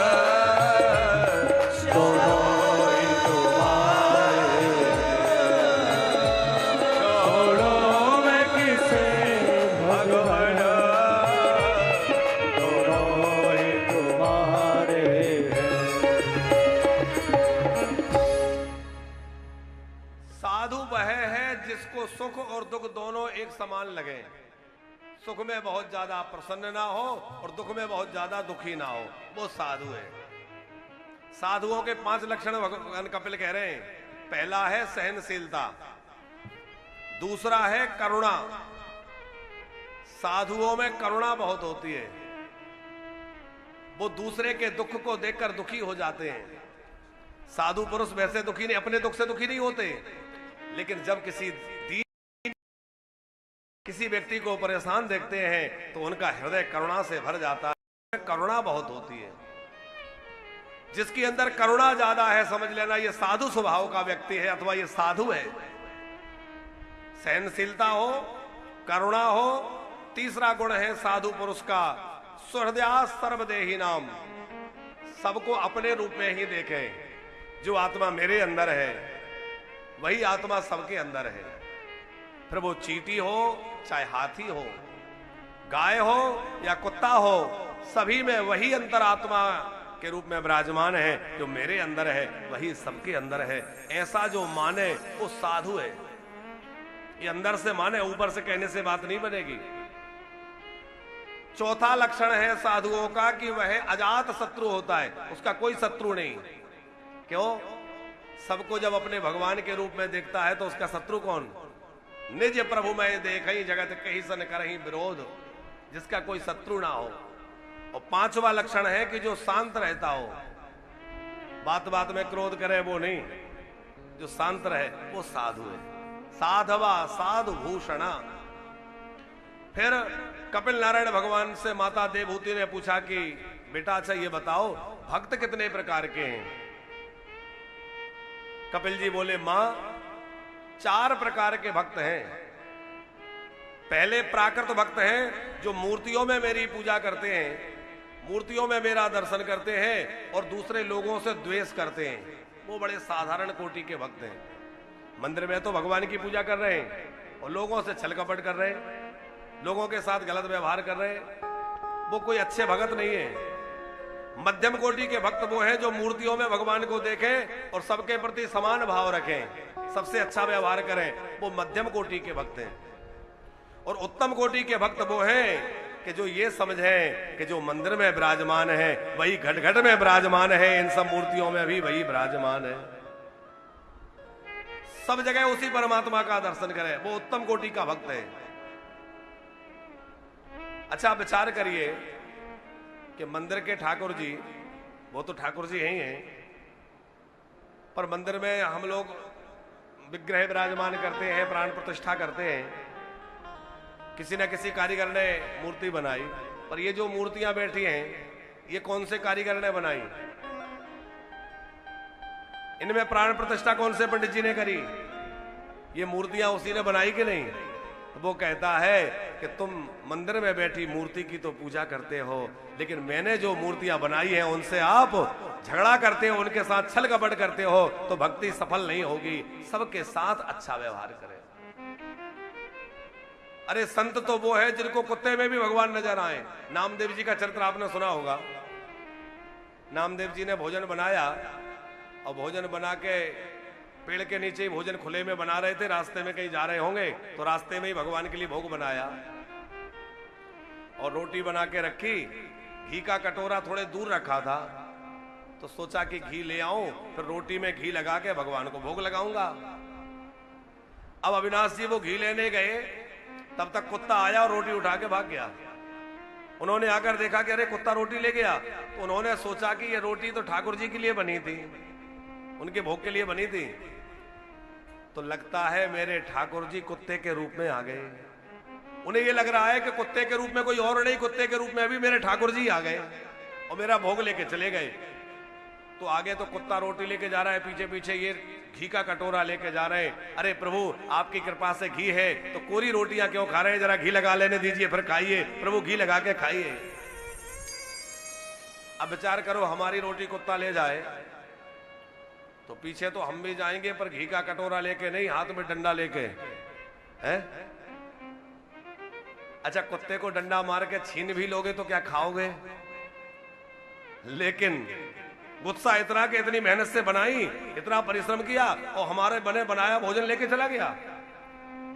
दोनों ही तुम्हारे। छोड़ो मैं किसे भगवान, दोनों ही तुम्हारे हैं। साधु वह है जिसको सुख और दुख दोनों एक समान लगे। सुख में बहुत ज्यादा प्रसन्न ना हो और दुख में बहुत ज्यादा दुखी ना हो, वो साधु है। साधुओं के 5 लक्षण भगवान कपिल कह रहे हैं। पहला है सहनशीलता, दूसरा है करुणा। साधुओं में करुणा बहुत होती है, वो दूसरे के दुख को देखकर दुखी हो जाते हैं। साधु पुरुष वैसे दुखी नहीं, अपने दुख से दुखी नहीं होते, लेकिन जब किसी व्यक्ति को परेशान देखते हैं तो उनका हृदय करुणा से भर जाता है। करुणा बहुत होती है। जिसके अंदर करुणा ज्यादा है, समझ लेना ये साधु स्वभाव का व्यक्ति है अथवा ये साधु है। सहनशीलता हो, करुणा हो। तीसरा गुण है साधु पुरुष का सुहृदया सर्वदेही नाम, सबको अपने रूप में ही देखे। जो आत्मा मेरे अंदर है वही आत्मा सबके अंदर है। फिर वो चींटी हो चाहे हाथी हो, गाय हो या कुत्ता हो, सभी में वही अंतरात्मा के रूप में विराजमान है। जो मेरे अंदर है वही सबके अंदर है, ऐसा जो माने वो साधु है। ये अंदर से माने, ऊपर से कहने से बात नहीं बनेगी। चौथा लक्षण है साधुओं का कि वह अजात शत्रु होता है, उसका कोई शत्रु नहीं। क्यों? सबको जब अपने भगवान के रूप में देखता है तो उसका शत्रु कौन? निज प्रभु मैं देखई जगत कहीं सन करहीं विरोध, जिसका कोई शत्रु ना हो। और पांचवा लक्षण है कि जो शांत रहता हो, बात बात में क्रोध करे वो नहीं, जो शांत रहे वो साधु है। साधवा साधु भूषणा। फिर कपिल नारायण भगवान से माता देवहूति ने पूछा कि बेटा अच्छा ये बताओ भक्त कितने प्रकार के हैं? कपिल जी बोले मां 4 प्रकार के भक्त हैं। पहले प्राकृत भक्त हैं जो मूर्तियों में मेरी पूजा करते हैं, मूर्तियों में मेरा दर्शन करते हैं और दूसरे लोगों से द्वेष करते हैं, वो बड़े साधारण कोटि के भक्त हैं। मंदिर में तो भगवान की पूजा कर रहे हैं और लोगों से छल कपट कर रहे हैं, लोगों के साथ गलत व्यवहार कर रहे हैं, वो कोई अच्छे भक्त नहीं है। मध्यम कोटि के भक्त वो हैं जो मूर्तियों में भगवान को देखें और सबके प्रति समान भाव रखें, सबसे अच्छा व्यवहार करें, वो मध्यम कोटि के भक्त हैं। और उत्तम कोटि के भक्त वो हैं कि जो ये समझें कि जो मंदिर में विराजमान है वही घट घट में विराजमान है, इन सब मूर्तियों में भी वही विराजमान है, सब जगह उसी परमात्मा का दर्शन करें, वो उत्तम कोटि का भक्त है। अच्छा विचार करिए कि मंदिर के ठाकुर जी, वो तो ठाकुर जी ही हैं, पर मंदिर में हम लोग विग्रह विराजमान करते हैं, प्राण प्रतिष्ठा करते हैं। किसी न किसी कारीगर ने मूर्ति बनाई, पर ये जो मूर्तियां बैठी हैं ये कौन से कारीगर ने बनाई? इनमें प्राण प्रतिष्ठा कौन से पंडित जी ने करी? ये मूर्तियां उसी ने बनाई कि नहीं? वो कहता है कि तुम मंदिर में बैठी मूर्ति की तो पूजा करते हो, लेकिन मैंने जो मूर्तियां बनाई हैं उनसे आप झगड़ा करते हो, उनके साथ छल कपट करते हो, तो भक्ति सफल नहीं होगी। सबके साथ अच्छा व्यवहार करें। अरे संत तो वो है जिनको कुत्ते में भी भगवान नजर आए। नामदेव जी का चरित्र आपने सुना होगा। नामदेव जी ने भोजन बनाया और भोजन बना के पेड़ के नीचे ही भोजन खुले में बना रहे थे, रास्ते में कहीं जा रहे होंगे तो रास्ते में ही भगवान के लिए भोग बनाया और रोटी बना के रखी, घी का कटोरा थोड़े दूर रखा था, तो सोचा कि घी ले आऊं, फिर रोटी में घी लगा के भगवान को भोग लगाऊंगा। अब अविनाश जी वो घी लेने गए, तब तक कुत्ता आया और रोटी उठा के भाग गया। उन्होंने आकर देखा कि अरे कुत्ता रोटी ले गया, तो उन्होंने सोचा कि ये रोटी तो ठाकुर जी के लिए बनी थी, उनके भोग के लिए बनी थी, तो लगता है मेरे ठाकुर जी कुत्ते के रूप में आ गए। उन्हें ये लग रहा है कि कुत्ते के रूप में कोई और नहीं, कुत्ते के रूप में अभी मेरे ठाकुर जी आ गए और मेरा भोग लेके चले गए। तो आगे तो कुत्ता रोटी लेके जा रहा है, पीछे पीछे ये घी का कटोरा लेके जा रहे हैं। अरे प्रभु आपकी कृपा से घी है तो कोरी रोटियां क्यों खा रहे हैं, जरा घी लगा लेने दीजिए फिर खाइए। प्रभु घी लगा के खाइए। अब विचार करो हमारी रोटी कुत्ता ले जाए तो पीछे तो हम भी जाएंगे, पर घी का कटोरा लेके नहीं, हाथ में डंडा लेके है। अच्छा कुत्ते को डंडा मार के छीन भी लोगे तो क्या खाओगे? लेकिन गुस्सा इतना कि इतनी मेहनत से बनाई, इतना परिश्रम किया और हमारे बने बनाया भोजन लेके चला गया।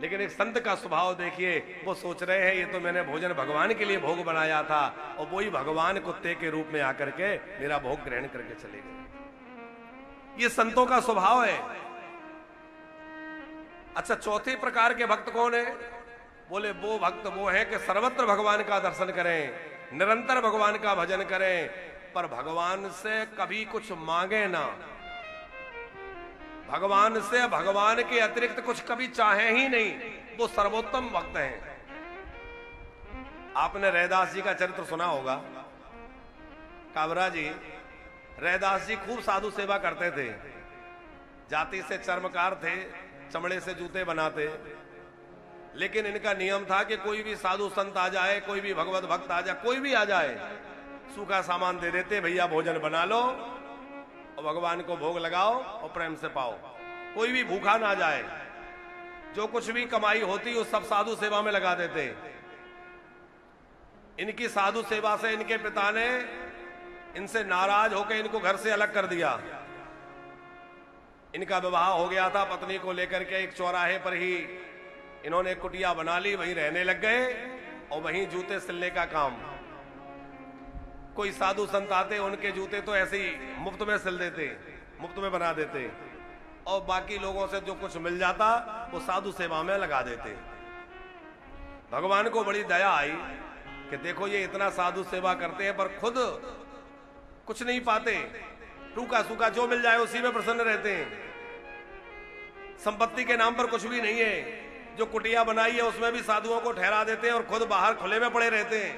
लेकिन एक संत का स्वभाव देखिए, वो सोच रहे हैं ये तो मैंने भोजन भगवान के लिए भोग बनाया था और वही भगवान कुत्ते के रूप में आकर के मेरा भोग ग्रहण करके चले गए। ये संतों का स्वभाव है। अच्छा चौथे प्रकार के भक्त कौन है? बोले वो भक्त वो है कि सर्वत्र भगवान का दर्शन करें, निरंतर भगवान का भजन करें, पर भगवान से कभी कुछ मांगे ना, भगवान से भगवान के अतिरिक्त कुछ कभी चाहे ही नहीं, वो सर्वोत्तम भक्त हैं। आपने रैदास जी का चरित्र सुना होगा। काबरा जी, रैदास जी खूब साधु सेवा करते थे, जाति से चर्मकार थे, चमड़े से जूते बनाते, लेकिन इनका नियम था कि कोई भी साधु संत आ जाए, कोई भी भगवत भक्त आ जाए, कोई भी आ जाए, सूखा सामान दे देते, भैया भोजन बना लो और भगवान को भोग लगाओ और प्रेम से पाओ, कोई भी भूखा ना जाए। जो कुछ भी कमाई होती वो सब साधु सेवा में लगा देते। इनकी साधु सेवा से इनके पिता ने इनसे नाराज होकर इनको घर से अलग कर दिया। इनका विवाह हो गया था, पत्नी को लेकर के एक चौराहे पर ही इन्होंने कुटिया बना ली, वहीं रहने लग गए और वहीं जूते सिलने का काम। कोई साधु संत आते, उनके जूते तो ऐसे ही मुफ्त में सिल देते, मुफ्त में बना देते, और बाकी लोगों से जो कुछ मिल जाता वो साधु सेवा में लगा देते। भगवान को बड़ी दया आई कि देखो ये इतना साधु सेवा करते हैं पर खुद कुछ नहीं पाते, रूखा सूखा जो मिल जाए उसी में प्रसन्न रहते हैं, संपत्ति के नाम पर कुछ भी नहीं है। जो कुटिया बनाई है उसमें भी साधुओं को ठहरा देते हैं और खुद बाहर खुले में पड़े रहते हैं।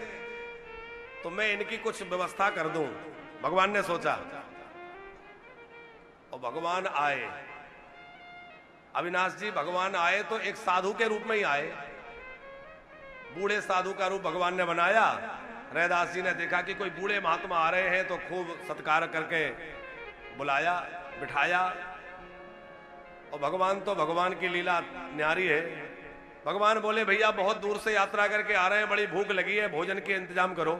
तो मैं इनकी कुछ व्यवस्था कर दूं, भगवान ने सोचा। और भगवान आए, अविनाश जी भगवान आए तो एक साधु के रूप में ही आए। बूढ़े साधु का रूप भगवान ने बनाया। रैदास जी ने देखा कि कोई बूढ़े महात्मा आ रहे हैं तो खूब सत्कार करके बुलाया, बिठाया। और भगवान तो भगवान की लीला न्यारी है। भगवान बोले भैया बहुत दूर से यात्रा करके आ रहे हैं, बड़ी भूख लगी है, भोजन के इंतजाम करो।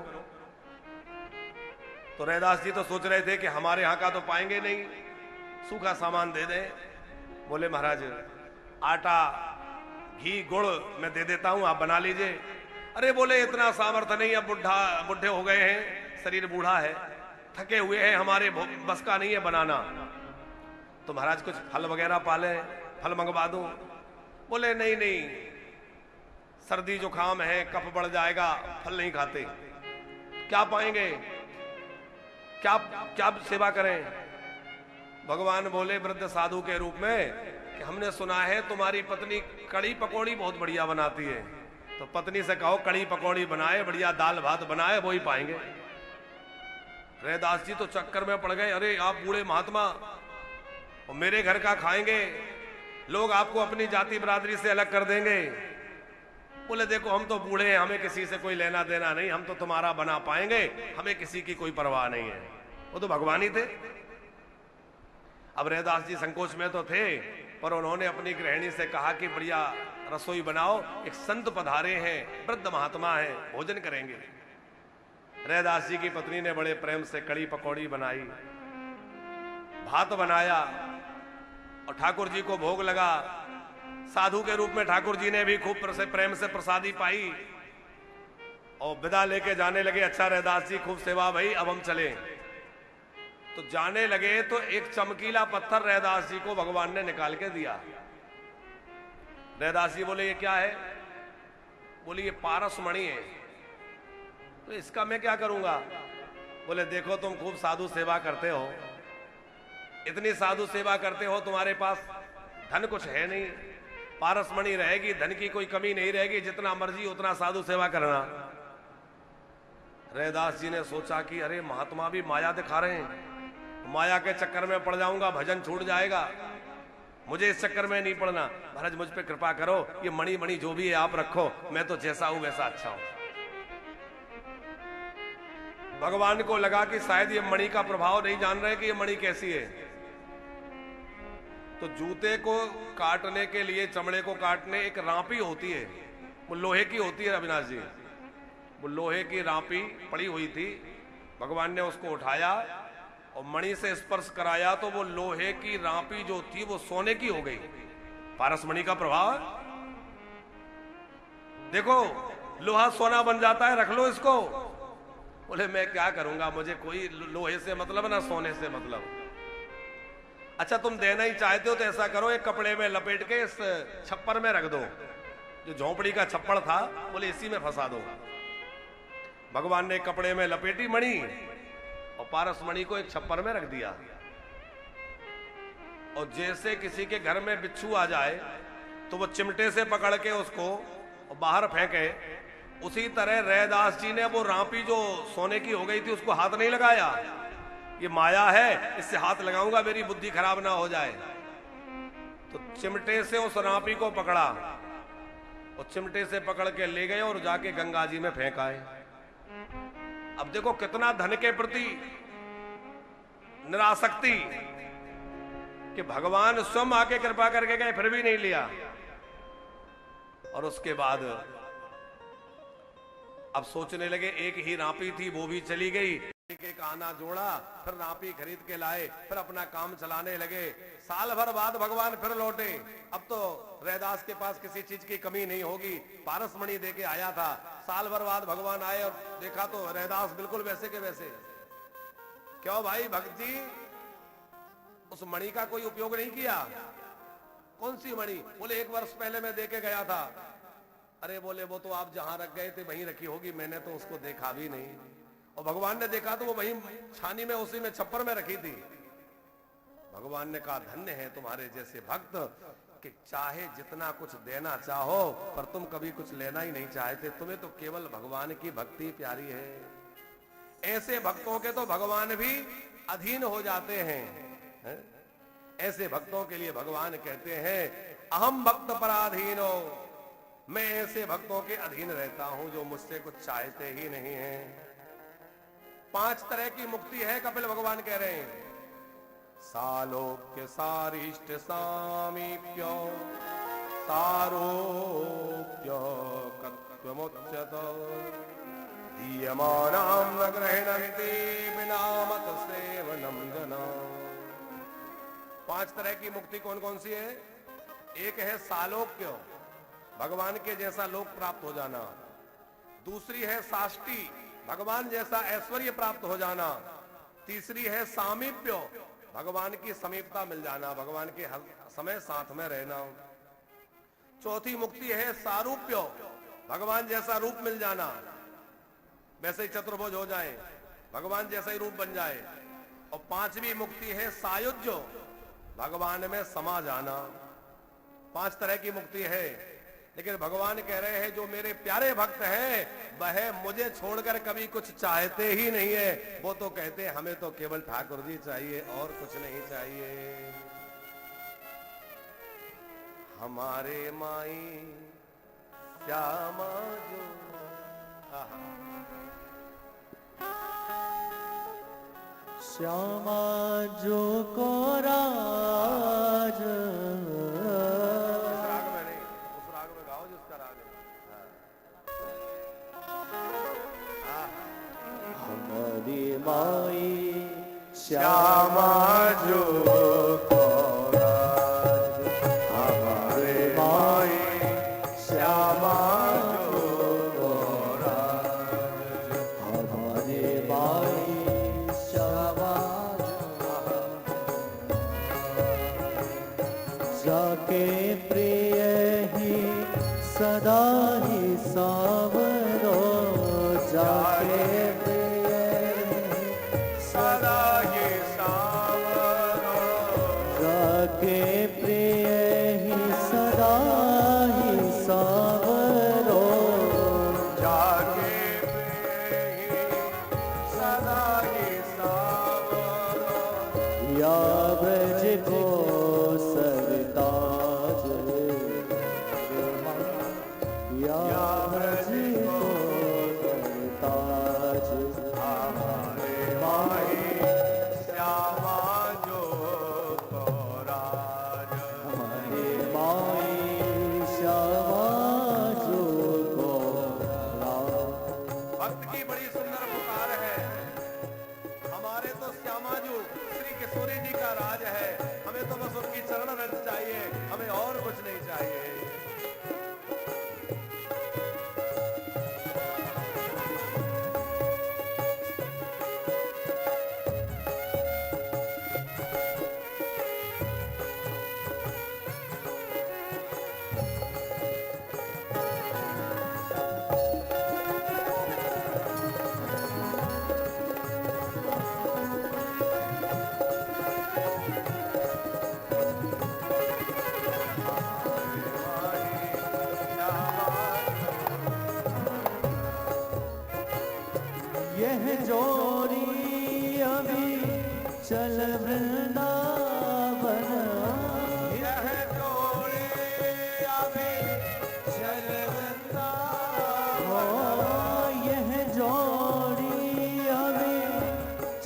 तो रैदास जी तो सोच रहे थे कि हमारे यहाँ का तो पाएंगे नहीं, सूखा सामान दे दें। बोले महाराज आटा घी गुड़ मैं दे देता हूं, आप बना लीजिए। अरे बोले इतना सामर्थ्य नहीं, अब बुढ़े हो गए हैं, शरीर बूढ़ा है, थके हुए हैं, हमारे बस का नहीं है बनाना। तो महाराज कुछ फल वगैरह पाले, फल मंगवा दूं। बोले नहीं नहीं, सर्दी जुकाम है, कफ बढ़ जाएगा, फल नहीं खाते। क्या पाएंगे, क्या क्या सेवा करें? भगवान बोले वृद्ध साधु के रूप में कि हमने सुना है तुम्हारी पत्नी कड़ी पकौड़ी बहुत बढ़िया बनाती है, तो पत्नी से कहो कड़ी पकौड़ी बनाए, बढ़िया दाल भात बनाए, वो ही पाएंगे। रैदास जी तो चक्कर में पड़ गए, अरे आप बूढ़े महात्मा और मेरे घर का खाएंगे, लोग आपको अपनी जाति बिरादरी से अलग कर देंगे। बोले देखो हम तो बूढ़े हैं, हमें किसी से कोई लेना देना नहीं, हम तो तुम्हारा बना पाएंगे, हमें किसी की कोई परवाह नहीं है। वो तो भगवान ही थे। अब रैदास जी संकोच में तो थे, पर उन्होंने अपनी गृहिणी से कहा कि बढ़िया रसोई बनाओ, एक संत पधारे हैं, वृद्ध महात्मा है, भोजन करेंगे। रैदास जी की पत्नी ने बड़े प्रेम से कड़ी पकौड़ी बनाई, भात बनाया और ठाकुर जी को भोग लगा। साधु के रूप में ठाकुर जी ने भी खूब प्रेम से प्रसादी पाई और विदा लेके जाने लगे। अच्छा रैदास जी खूब सेवा भाई, अब हम चले। तो जाने लगे तो एक चमकीला पत्थर रैदास जी को भगवान ने निकाल के दिया। रैदास जी बोले ये क्या है? बोले ये पारस मणि है। तो इसका मैं क्या करूंगा? बोले देखो तुम खूब साधु सेवा करते हो, इतनी साधु सेवा करते हो, तुम्हारे पास धन कुछ है नहीं, पारस मणि रहेगी, धन की कोई कमी नहीं रहेगी, जितना मर्जी उतना साधु सेवा करना। रैदास जी ने सोचा कि अरे महात्मा भी माया दिखा रहे हैं, माया के चक्कर में पड़ जाऊंगा, भजन छूट जाएगा, मुझे इस चक्कर में नहीं पड़ना। महाराज मुझ पे कृपा करो, ये मणि मणि जो भी है आप रखो, मैं तो जैसा हूं वैसा अच्छा हूं। भगवान को लगा कि शायद ये मणि का प्रभाव नहीं जान रहे कि ये मणि कैसी है। तो जूते को काटने के लिए, चमड़े को काटने एक रांपी होती है, वो लोहे की होती है अविनाश जी, वो लोहे की रांपी पड़ी हुई थी। भगवान ने उसको उठाया और मणि से स्पर्श कराया तो वो लोहे की रांपी जो थी वो सोने की हो गई। पारस मणि का प्रभाव, देखो लोहा सोना बन जाता है, रख लो इसको। बोले मैं क्या करूंगा, मुझे कोई लोहे से मतलब ना सोने से मतलब। अच्छा तुम देना ही चाहते हो तो ऐसा करो, एक कपड़े में लपेट के इस छप्पर में रख दो, जो झोंपड़ी का छप्पर था, बोले इसी में फंसा दो। भगवान ने कपड़े में लपेटी मणि और पारस मणि को एक छप्पर में रख दिया। और जैसे किसी के घर में बिच्छू आ जाए तो वो चिमटे से पकड़ के उसको बाहर फेंके, उसी तरह रैदास जी ने वो रांपी जो सोने की हो गई थी उसको हाथ नहीं लगाया। ये माया है, इससे हाथ लगाऊंगा मेरी बुद्धि खराब ना हो जाए। तो चिमटे से उस रांपी को पकड़ा और चिमटे से पकड़ के ले गए और जाके गंगा जी में फेंक आए। अब देखो कितना धन के प्रति निरासक्ति कि भगवान स्वयं आके कृपा करके गए, फिर भी नहीं लिया। और उसके बाद अब सोचने लगे एक ही रांपी थी, वो भी चली गई, एक आना जोड़ा, फिर नापी खरीद के लाए, फिर अपना काम चलाने लगे। साल भर बाद भगवान फिर लौटे। अब तो रैदास के पास किसी चीज की कमी नहीं होगी, पारसमणि दे के आया था। साल भर बाद भगवान आए और देखा तो रैदास बिल्कुल वैसे के वैसे। क्यों भाई भक्त जी, उस मणि का कोई उपयोग नहीं किया? कौन सी मणि? बोले 1 वर्ष पहले मैं दे के गया था। अरे बोले वो तो आप जहां रख गए थे वहीं रखी होगी, मैंने तो उसको देखा भी नहीं। और भगवान ने देखा तो वो वहीं छानी में, उसी में छप्पर में रखी थी। भगवान ने कहा धन्य है तुम्हारे जैसे भक्त कि चाहे जितना कुछ देना चाहो पर तुम कभी कुछ लेना ही नहीं चाहते। तुम्हें तो केवल भगवान की भक्ति प्यारी है। ऐसे भक्तों के तो भगवान भी अधीन हो जाते हैं। ऐसे भक्तों के लिए भगवान कहते हैं अहम भक्त पराधीनो, मैं ऐसे भक्तों के अधीन रहता हूं जो मुझसे कुछ चाहते ही नहीं हैं। 5 तरह की मुक्ति है, कपिल भगवान कह रहे हैं। सालोक्य सारिष्ट सामीप्य सारोप्य कत्वमुच्यत दीयमानां न गृह्णन्ति बिना मत सेवनं जना। 5 तरह की मुक्ति कौन कौन सी है? एक है सालोक्य, भगवान के जैसा लोक प्राप्त हो जाना। दूसरी है साष्टी, भगवान जैसा ऐश्वर्य प्राप्त हो जाना। तीसरी है सामीप्य, भगवान की समीपता मिल जाना, भगवान के हर समय साथ में रहना। चौथी मुक्ति है सारूप्य, भगवान जैसा रूप मिल जाना, वैसे ही चतुर्भुज हो जाए, भगवान जैसा ही रूप बन जाए। और 5वीं मुक्ति है सायुज्य, भगवान में समा जाना। 5 तरह की मुक्ति है। लेकिन भगवान कह रहे हैं जो मेरे प्यारे भक्त हैं वह मुझे छोड़कर कभी कुछ चाहते ही नहीं है। वो तो कहते हैं हमें तो केवल ठाकुर जी चाहिए और कुछ नहीं चाहिए। हमारे माई श्यामा जो श्यामा जो को राज, माई श्यामा जो को राज, हमारे माई श्यामा जो को राज, हमारे माई श्यामा जाके प्रिय ही सदा ही सावरो, जाके के प्रिय ही सदा ही सावरो, जाके प्रिय ही सदा ही सावरो। या ब्रज को सरताज, या ब्रज को सरताज, हमारे माई श्यामा जो भक्त की बड़ी सुंदर पुकार है। हमारे तो श्यामाजू श्री किशोरी जी का राज है, हमें तो बस उनकी चरण रज चाहिए, हमें और कुछ नहीं चाहिए। यह जोड़ी अभी चल वृंदावन, यह जोड़ी अभी चल वृंदावन, यह जोड़ी अभी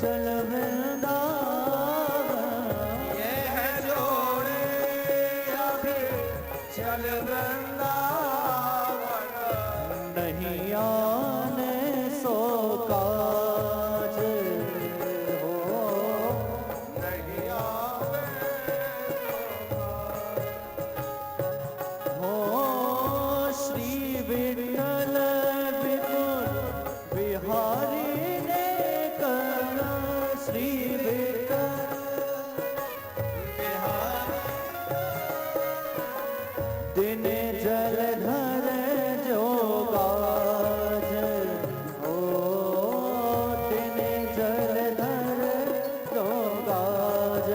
चल वृंदावन, यह जोड़ी अभी चल वृंदावन। नहीं आने सो काज, तिने जलधर जो गाज, ओ तिने जलधर जो गाज,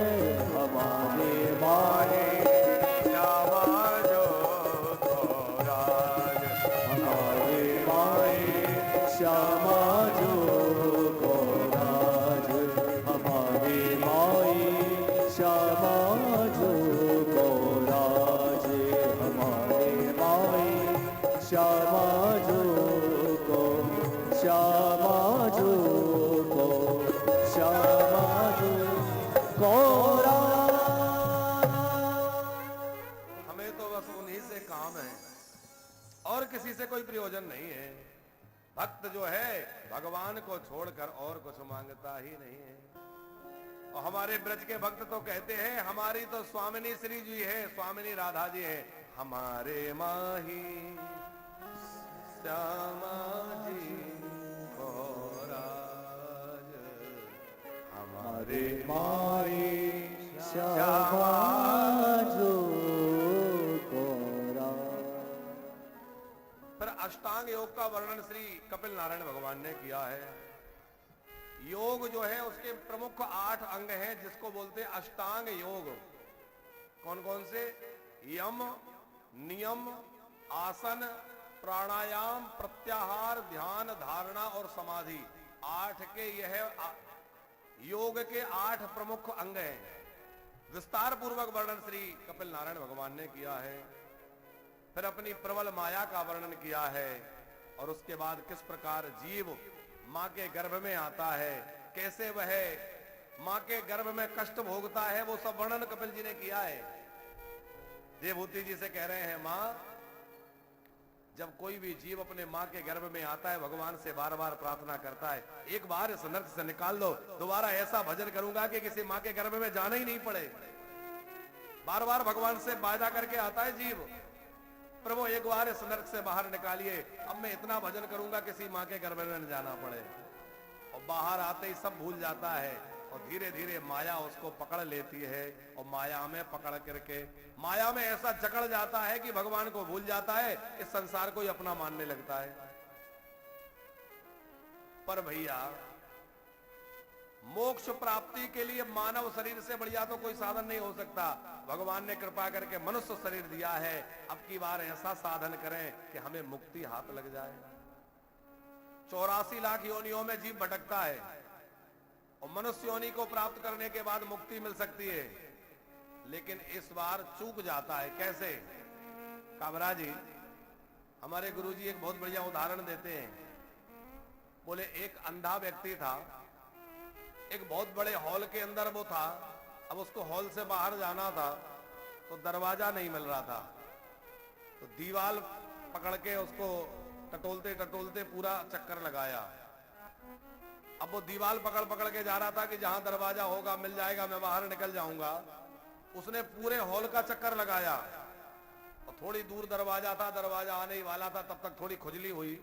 हमारे माहे श्यामा जो राज, हमारे माहे श्यामा जो को राज, हमारे माए श्यामा जो को राज, हमारे माए श्यामा जो को, श्यामा जो को, श्यामा जो को राज। हमें तो बस उन्हीं से काम है और किसी से कोई प्रयोजन नहीं है। भक्त जो है भगवान को छोड़कर और कुछ मांगता ही नहीं है। और हमारे ब्रज के भक्त तो कहते हैं हमारी तो स्वामिनी श्री जी है, स्वामिनी राधा जी है, हमारे माही श्यामा जी को राज, हमारे माए श्यामा जो को राज। फिर अष्टांग योग का वर्णन श्री कपिल नारायण भगवान ने किया है। योग जो है उसके प्रमुख 8 अंग हैं जिसको बोलते हैं अष्टांग योग। कौन कौन से? यम, नियम, आसन, प्राणायाम, प्रत्याहार, ध्यान, धारणा और समाधि। 8 के यह योग के 8 प्रमुख अंग हैं। विस्तार पूर्वक वर्णन श्री कपिल नारायण भगवान ने किया है। फिर अपनी प्रबल माया का वर्णन किया है और उसके बाद किस प्रकार जीव मां के गर्भ में आता है, कैसे वह मां के गर्भ में कष्ट भोगता है, वो सब वर्णन कपिल जी ने किया है। देवभूति जी से कह रहे हैं मां, जब कोई भी जीव अपने मां के गर्भ में आता है भगवान से बार बार प्रार्थना करता है, एक बार इस नर्क से निकाल दो, दोबारा ऐसा भजन करूंगा कि किसी मां के गर्भ में जाना ही नहीं पड़े। बार बार भगवान से वादा करके आता है जीव, प्रभु एक बार इस नरक से बाहर निकालिए, अब मैं इतना भजन करूंगा किसी मां के गर्भ में न जाना पड़े। और बाहर आते ही सब भूल जाता है और धीरे धीरे माया उसको पकड़ लेती है और माया में पकड़ करके माया में ऐसा जकड़ जाता है कि भगवान को भूल जाता है, इस संसार को ही अपना मानने लगता है। पर भैया मोक्ष प्राप्ति के लिए मानव शरीर से बढ़िया तो कोई साधन नहीं हो सकता। भगवान ने कृपा करके मनुष्य शरीर दिया है, अब की बार ऐसा साधन करें कि हमें मुक्ति हाथ लग जाए। 84 लाख योनियों में जीव भटकता है और मनुष्य योनि को प्राप्त करने के बाद मुक्ति मिल सकती है, लेकिन इस बार चूक जाता है। कैसे? काबरा जी हमारे गुरुजी एक बहुत बढ़िया उदाहरण देते हैं। बोले एक अंधा व्यक्ति था, एक बहुत बड़े हॉल के अंदर वो था, अब उसको हॉल से बाहर जाना था तो दरवाजा नहीं मिल रहा था, तो दीवार पकड़ के उसको टटोलते टटोलते पूरा चक्कर लगाया। अब वो दीवार पकड़ पकड़ के जा रहा था कि जहां दरवाजा होगा मिल जाएगा, मैं बाहर निकल जाऊंगा। उसने पूरे हॉल का चक्कर लगाया और थोड़ी दूर दरवाजा था, दरवाजा आने ही वाला था, तब तक थोड़ी खुजली हुई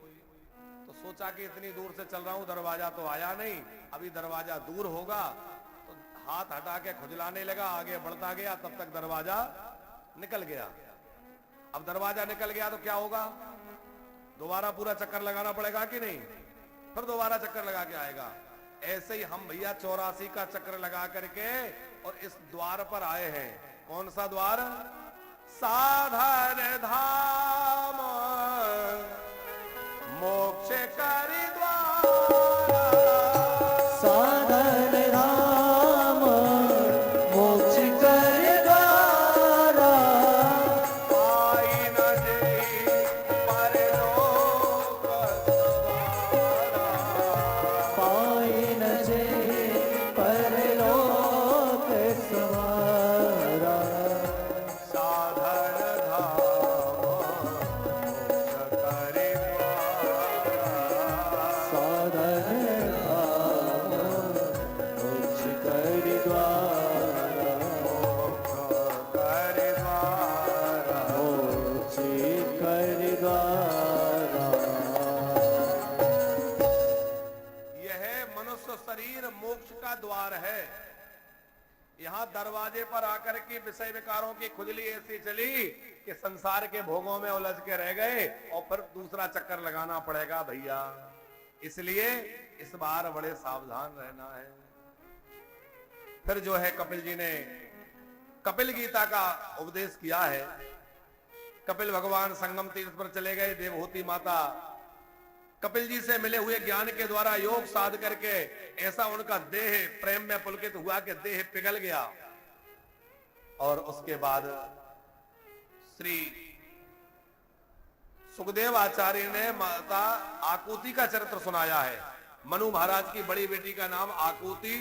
तो सोचा कि इतनी दूर से चल रहा हूं, दरवाजा तो आया नहीं, अभी दरवाजा दूर होगा, तो हाथ हटा के खुजलाने लगा, आगे बढ़ता गया, तब तक दरवाजा निकल गया। अब दरवाजा निकल गया तो क्या होगा? दोबारा पूरा चक्कर लगाना पड़ेगा कि नहीं? फिर दोबारा चक्कर लगा के आएगा। ऐसे ही हम भैया 84 का चक्कर लगा करके और इस द्वार पर आए हैं। कौन सा द्वार? साधन धाम मोक्ष करी द्वारा, साधन धाम मोक्ष कर द्वारा, पाई न जेहि परलोक द्वारा, पाई न जे परलोक सवारा, साधन धाम मोक्ष करी द्वारा, साधन धाम मोक्ष कर द्वारा, मोक्ष करी द्वारा। मोक्ष कर द्वारा। यह मनुष्य शरीर मोक्ष का द्वार है। यहाँ दरवाजे पर आकर के विषय विकारों की खुजली ऐसी चली कि संसार के भोगों में उलझ के रह गए और फिर दूसरा चक्कर लगाना पड़ेगा भैया। इसलिए इस बार बड़े सावधान रहना है। फिर जो है कपिल जी ने कपिल गीता का उपदेश किया है। कपिल भगवान संगम तीर्थ पर चले गए। देवहूति माता कपिल जी से मिले हुए ज्ञान के द्वारा योग साध करके ऐसा उनका देह प्रेम में पुलकित हुआ कि देह पिघल गया। और उसके बाद श्री सुखदेव आचार्य ने माता आकुति का चरित्र सुनाया है। मनु महाराज की बड़ी बेटी का नाम आकुति,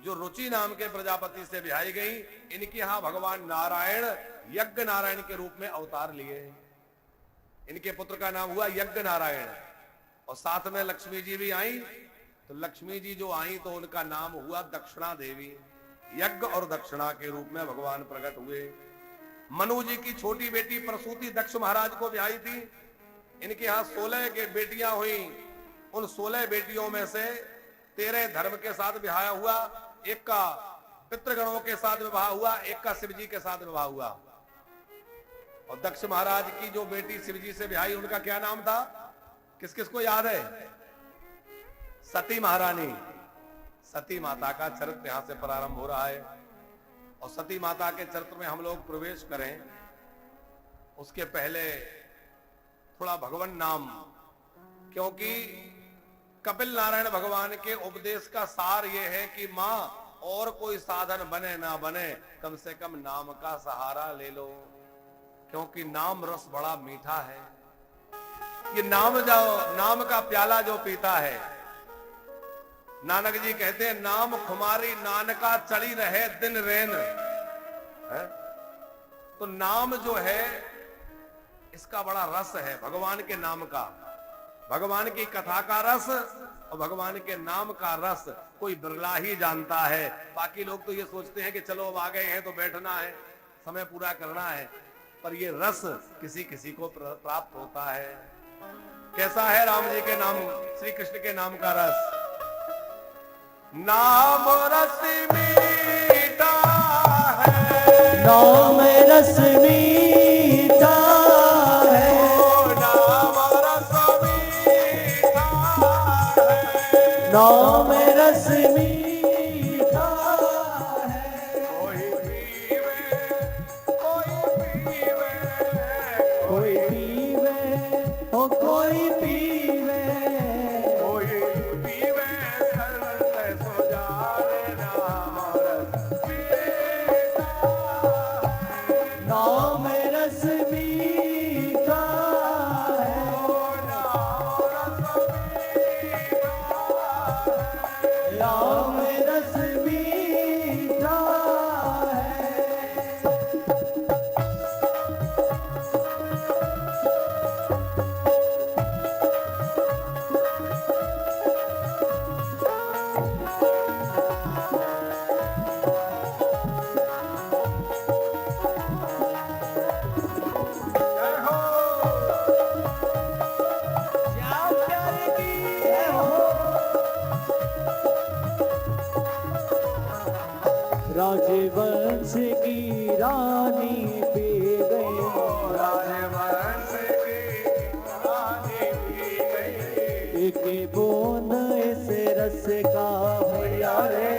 जो रुचि नाम के प्रजापति से ब्याही गई। इनके यहां भगवान नारायण यज्ञ नारायण के रूप में अवतार लिए। इनके पुत्र का नाम हुआ यज्ञ नारायण। और साथ में लक्ष्मी जी भी आई। तो लक्ष्मी जी जो आई तो उनका नाम हुआ दक्षिणा देवी। यज्ञ और दक्षिणा के रूप में भगवान प्रकट हुए। मनु जी की छोटी बेटी प्रसूति दक्ष महाराज को ब्याही थी। इनके यहां 16 के बेटियां हुई। उन 16 बेटियों में से 13 धर्म के साथ ब्याह हुआ, एक का पितृगणों के साथ विवाह हुआ, एक का शिव जी के साथ विवाह हुआ। और दक्ष महाराज की जो बेटी शिव जी से ब्याही, उनका क्या नाम था? किस किस को याद है? सती महारानी। सती माता का चरित्र यहां से प्रारंभ हो रहा है। और सती माता के चरित्र में हम लोग प्रवेश करें उसके पहले थोड़ा भगवान नाम, क्योंकि कपिल नारायण भगवान के उपदेश का सार यह है कि मां और कोई साधन बने ना बने, कम से कम नाम का सहारा ले लो, क्योंकि नाम रस बड़ा मीठा है। ये नाम का प्याला जो पीता है, नानक जी कहते हैं नाम खुमारी नानका चढ़ी रहे दिन रेन है? तो नाम जो है इसका बड़ा रस है, भगवान के नाम का, भगवान की कथा का रस और भगवान के नाम का रस कोई बिरला ही जानता है। बाकी लोग तो ये सोचते हैं कि चलो अब आ गए हैं तो बैठना है, समय पूरा करना है, पर ये रस किसी किसी को प्राप्त होता है। कैसा है राम जी के नाम, श्री कृष्ण के नाम का रस? नाम रस मीठा है, नाम रस मीठा है, नाम रस मीठा है, नाम रस मीठा है। कोई पीवे कोई पीवे, कोई पीवे ओ कोई पीवे, कोई पीवे करते सो जाने नाम रस मीठा है। नाम रस मीठा है, नाम रस मीठा है। राजवंश की रानी पी गई, राजवंश की रानी पी गई, एक बूंद इस रस का भैया रे,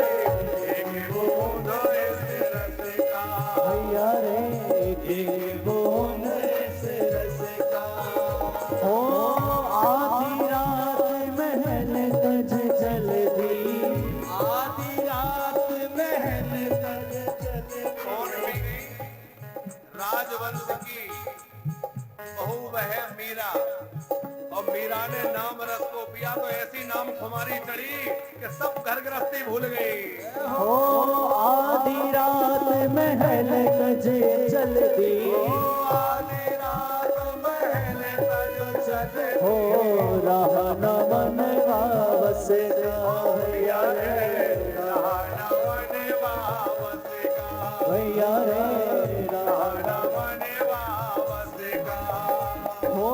एक बूंद इस रस का, भैया रे एक बूंद इस रस का। हो आधी रात महल तज चल दी, आधी रात महल तज चल दी। कौन पी गई? राजवंश की बहू वह मीरा, और मीरा ने नाम रस को पिया तो ऐसी नाम खुमारी चढ़ी कि सब घर गृहस्थी भूल गई। हो आधी रात महल तज चल दी, आधी रात महल तज चल दी, हो रहा न मन वावस का भैया रे, रावण वावस का, भैया रे रावण वावस का। हो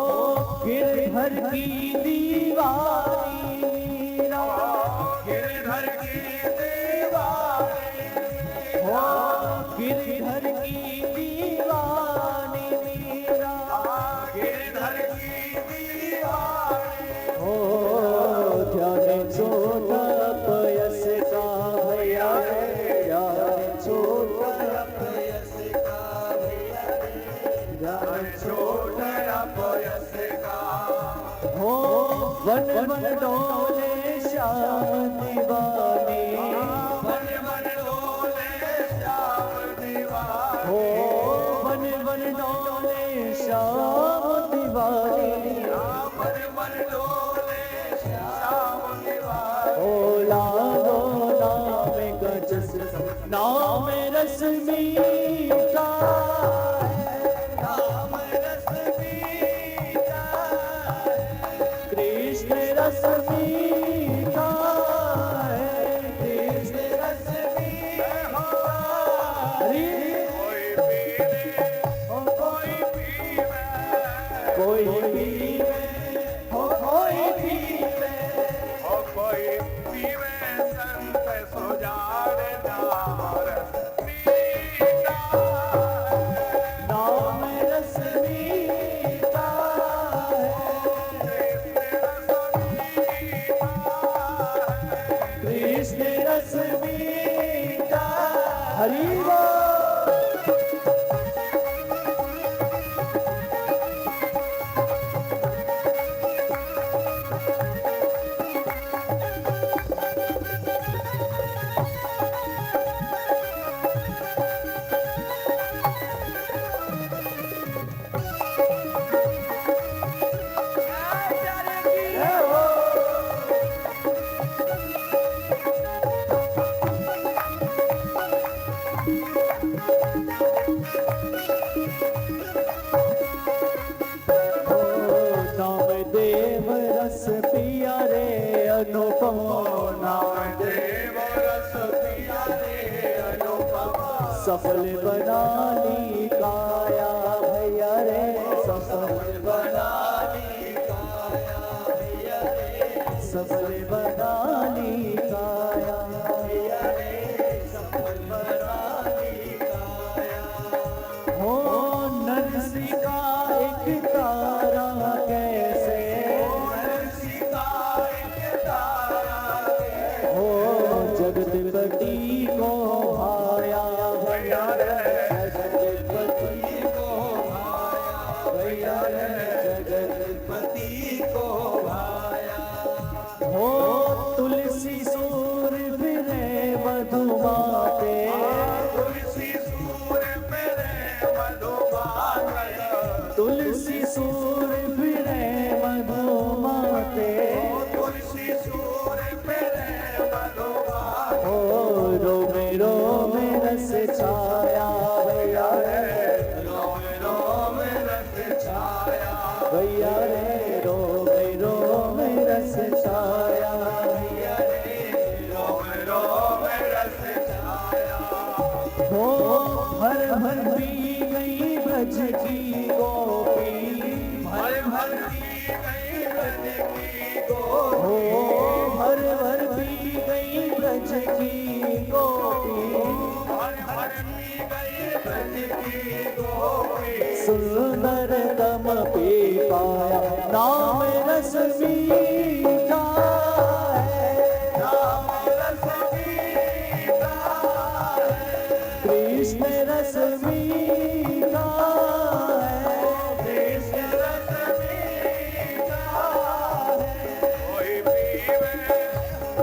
गिरधर की दीवारी मीरा, गिरधर की दीवारी, हो वन वन डोले श्याम दीवानी, वन वन डोले श्याम दीवानी, हो वन वन डोले श्याम दीवानी, वन वन डोले श्याम दीवानी, ओ लागो नाम गजस नाम रस मीठा, नाम रस मीठा है, कृष्ण रस मीठा है, कृष्ण रस मीठा हरि कोई पीवे, कोई पीवे, कोई पीवे हो कोई पीवे, कोई पीवे संत सुजाने नाम रस मीठा है, नाम रस मीठा है, कृष्ण रस मीठा है, कृष्ण रस मीठा हरि बोल। नाम देव रस पिया रे अनुपम, नाम देव रस पिया रे अनुपम, सफल बना ली काया भैया रे, सफल बना ली काया भैया रे, सफल बना ली काया भैया रे, सफल बना ली काया, हो नरसी का एक तारा कैसे, सीता एक तारा के हो जगतपति को भाया भैया रे, जगतपति को भाया भैया रे, जगतपति को भाया, हो तुलसी सूर फिरे मधुमाते, तुलसी सूर मेरे मधुबान, तुलसी सूर फिरे मधुमाते, तुलसी सूर मेरे मधुबान, हो रोमे रोमे रस छाया भैया रे, रोम रोम रस छाया, भैया रे रोमे रोमे रस छाया भैया रे, रोम रोम रस छाया, हो हर हर पी गई ब्रज की गोपी, भर भर की गई ब्रज की हो गोपी, हर हर पी गई ब्रज की गोपी, भर भर की गई ब्रज की गोपी, सुंदर दम पी पाया नाम रस मीठा है, नाम रस मीठा है, कृष्ण रस मीठा है, कृष्ण रस मीठा है, कोई पीवे,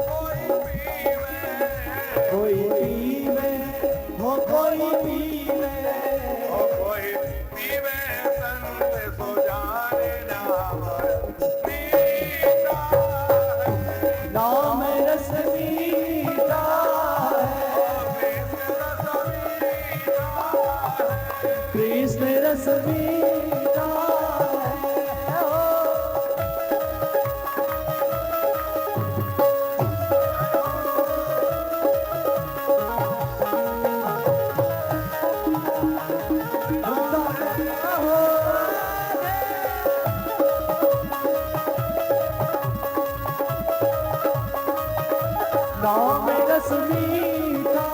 कोई पीवे, कोई पीवे हो कोई पीवे, कोई पीवे संत सुजाने नाम मीठा है, नाम रस मीठा है, कृष्ण रस मीठा है, कृष्ण रस मीठा है, ओ। नाम रस मीठा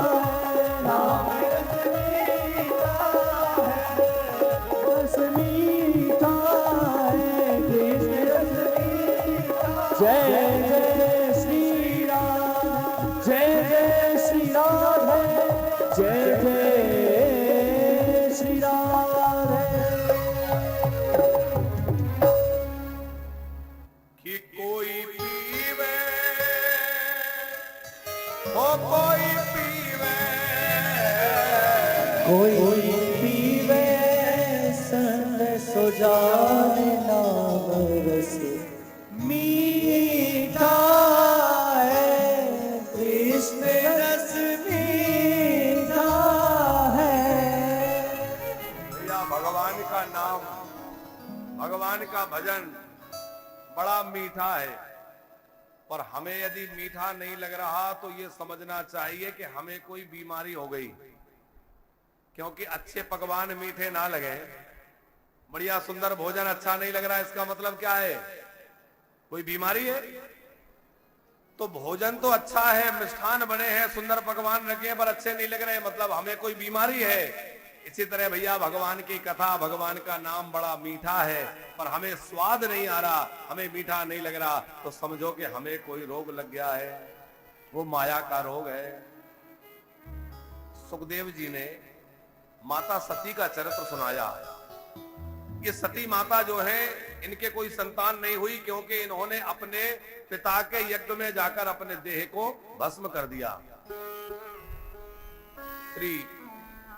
है, नाम रस मीठा है, रस मीठा है, कृष्ण रस मीठा, जय जय श्री राम, जय जय श्री राधे, जय जय श्री राधे। कि नाम रस मीठा है, कृष्ण रस मीठा है। भैया भगवान का नाम, भगवान का भजन बड़ा मीठा है, पर हमें यदि मीठा नहीं लग रहा तो ये समझना चाहिए कि हमें कोई बीमारी हो गई। क्योंकि अच्छे पकवान मीठे ना लगे, बढ़िया सुंदर भोजन अच्छा नहीं लग रहा, इसका मतलब क्या है? कोई बीमारी है। तो भोजन तो अच्छा है, मिष्ठान बने हैं, सुंदर पकवान रखे हैं, पर अच्छे नहीं लग रहे, मतलब हमें कोई बीमारी है। इसी तरह भैया भगवान की कथा, भगवान का नाम बड़ा मीठा है, पर हमें स्वाद नहीं आ रहा, हमें मीठा नहीं लग रहा, तो समझो कि हमें कोई रोग लग गया है, वो माया का रोग है। सुखदेव जी ने माता सती का चरित्र सुनाया। ये सती माता जो है, इनके कोई संतान नहीं हुई, क्योंकि इन्होंने अपने पिता के यज्ञ में जाकर अपने देह को भस्म कर दिया। श्री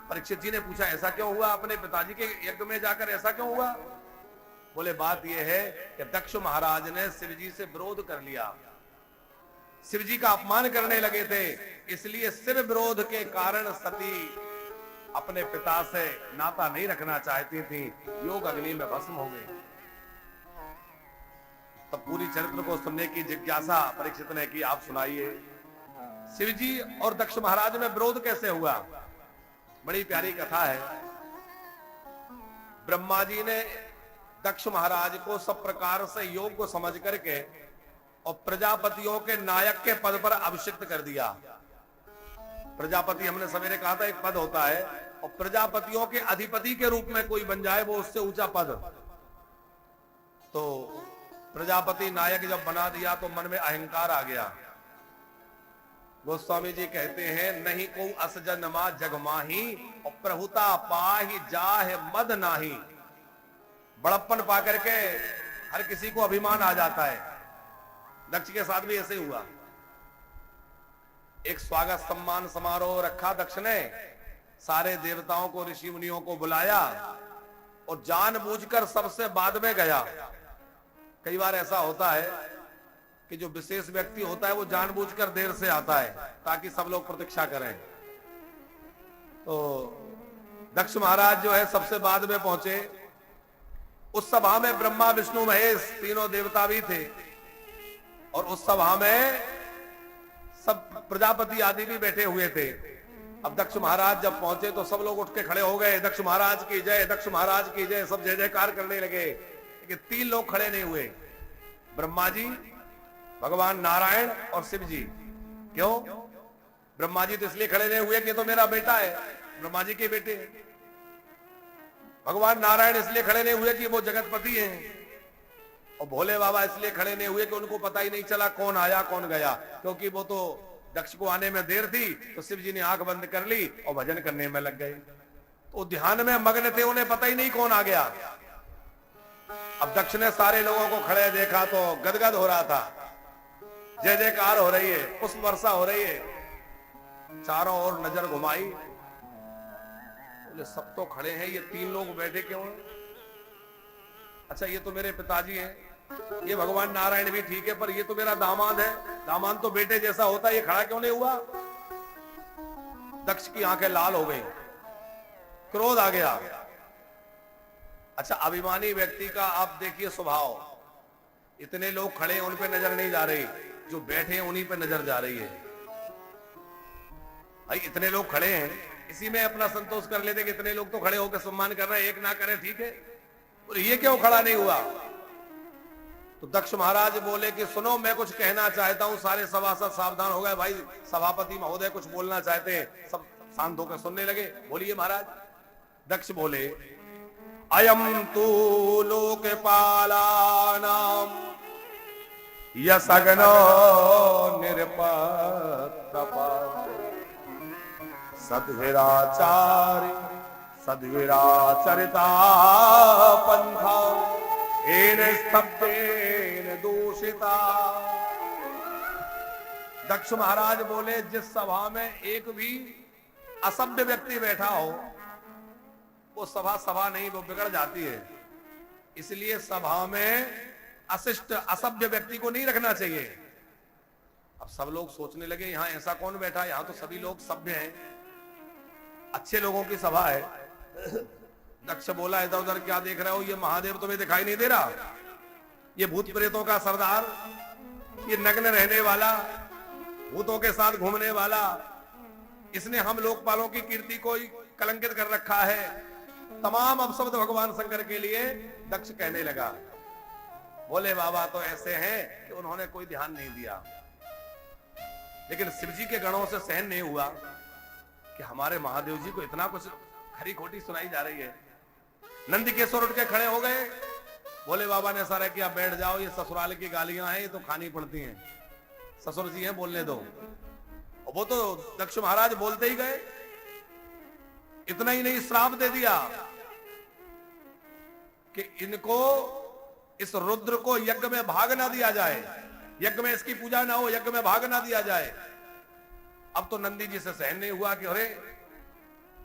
परीक्षित जी ने पूछा, ऐसा क्यों हुआ? अपने पिताजी के यज्ञ में जाकर ऐसा क्यों हुआ? बोले, बात यह है कि दक्ष महाराज ने शिव जी से विरोध कर लिया, शिव जी का अपमान करने लगे थे, इसलिए शिव विरोध के कारण सती अपने पिता से नाता नहीं रखना चाहती थी, योग अग्नि में भस्म हो गई। तब पूरी चरित्र को सुनने की जिज्ञासा परीक्षित ने की, आप सुनाइए शिव जी और दक्ष महाराज में विरोध कैसे हुआ? बड़ी प्यारी कथा है। ब्रह्मा जी ने दक्ष महाराज को सब प्रकार से योग को समझ करके और प्रजापतियों के नायक के पद पर अभिषिक्त कर दिया। प्रजापति, हमने सवेरे कहा था, एक पद होता है, और प्रजापतियों के अधिपति के रूप में कोई बन जाए वो उससे ऊंचा पद। तो प्रजापति नायक जब बना दिया तो मन में अहंकार आ गया। गोस्वामी जी कहते हैं, नहीं को अस जन्मा जग माही और प्रभुता पाही जाहे मद नाही। बड़प्पन पा करके हर किसी को अभिमान आ जाता है। दक्ष के साथ भी ऐसे हुआ। एक स्वागत सम्मान समारोह रखा दक्ष ने, सारे देवताओं को, ऋषि मुनियों को बुलाया और जानबूझकर सबसे बाद में गया। कई बार ऐसा होता है कि जो विशेष व्यक्ति होता है वो जानबूझकर देर से आता है ताकि सब लोग प्रतीक्षा करें। तो दक्ष महाराज जो है सबसे बाद में पहुंचे। उस सभा में ब्रह्मा विष्णु महेश तीनों देवता भी थे, और उस सभा में सब प्रजापति आदि भी बैठे हुए थे। अब दक्ष महाराज जब पहुंचे तो सब लोग उठ के खड़े हो गए, दक्ष महाराज की जय, दक्ष महाराज की जय, सब जय जयकार करने लगे। लेकिन 3 लोग खड़े नहीं हुए, ब्रह्मा जी, भगवान नारायण और शिव जी। क्यों? ब्रह्मा जी तो इसलिए खड़े नहीं हुए कि तो मेरा बेटा है, ब्रह्मा जी के बेटे। भगवान नारायण इसलिए खड़े नहीं हुए कि वो जगतपति हैं, और भोले बाबा इसलिए खड़े नहीं हुए कि उनको पता ही नहीं चला कौन आया कौन गया, क्योंकि वो तो दक्ष को आने में देर थी, तो शिव जी ने आंख बंद कर ली और भजन करने में लग गए। तो ध्यान में मग्न थे, उन्हें पता ही नहीं कौन आ गया। अब दक्ष ने सारे लोगों को खड़े देखा तो गदगद हो रहा था, जय जयकार हो रही है, पुष्प वर्षा हो रही है। चारों ओर नजर घुमाई, बोले सब तो खड़े हैं, ये 3 लोग बैठे क्यों हैं? अच्छा, ये तो मेरे पिताजी हैं, ये भगवान नारायण भी ठीक है, पर ये तो मेरा दामाद है, दामाद तो बेटे जैसा होता है, ये खड़ा क्यों नहीं हुआ? दक्ष की आंखें लाल हो गई, क्रोध आ गया। अच्छा, अभिमानी व्यक्ति का आप देखिए स्वभाव, इतने लोग खड़े हैं उन पे नजर नहीं जा रही, जो बैठे हैं उन्हीं पे नजर जा रही है। भाई इतने लोग खड़े हैं, इसी में अपना संतोष कर लेते कि इतने लोग तो खड़े होकर सम्मान कर रहे हैं, एक ना करें ठीक है, और ये क्यों खड़ा नहीं हुआ? तो दक्ष महाराज बोले कि सुनो, मैं कुछ कहना चाहता हूं। सारे सभासद सावधान हो गए, भाई सभापति महोदय कुछ बोलना चाहते हैं, सब शांत होकर सुनने लगे। बोलिए महाराज। दक्ष बोले, अयम तू लोकपालानाम यसग्नो निरपत्रपा सद्वीराचार्य सद्वीराचरिता पंथा एन स्तब्धेन दूषिता। दक्ष महाराज बोले, जिस सभा में एक भी असभ्य व्यक्ति बैठा हो वो सभा नहीं, वो बिगड़ जाती है। इसलिए सभा में अशिष्ट असभ्य व्यक्ति को नहीं रखना चाहिए। अब सब लोग सोचने लगे यहां ऐसा कौन बैठा, यहां तो सभी लोग सभ्य हैं, अच्छे लोगों की सभा है। दक्ष बोला इधर उधर क्या देख रहे हो, ये महादेव तुम्हें दिखाई नहीं दे रहा, ये भूत प्रेतों का सरदार, ये नग्न रहने वाला, भूतों के साथ घूमने वाला, इसने हम लोकपालों की कीर्ति को कलंकित कर रखा है। तमाम अपशब्द भगवान शंकर के लिए दक्ष कहने लगा। भोले बाबा तो ऐसे हैं कि उन्होंने कोई ध्यान नहीं दिया, लेकिन शिव जी के गणों से सहन नहीं हुआ कि हमारे महादेव जी को इतना कुछ खरी खोटी सुनाई जा रही है। नंदकिशोर उठ के खड़े हो गए। भोले बाबा ने सारा किया, बैठ जाओ, ये ससुराल की गालियां हैं, ये तो खानी पड़ती हैं, ससुर जी हैं, बोलने दो। और वो तो दक्ष महाराज बोलते ही गए। इतना ही नहीं, श्राप दे दिया कि इनको, इस रुद्र को यज्ञ में भाग ना दिया जाए, यज्ञ में इसकी पूजा ना हो, यज्ञ में भाग ना दिया जाए। अब तो नंदी जी से सहन नहीं हुआ कि अरे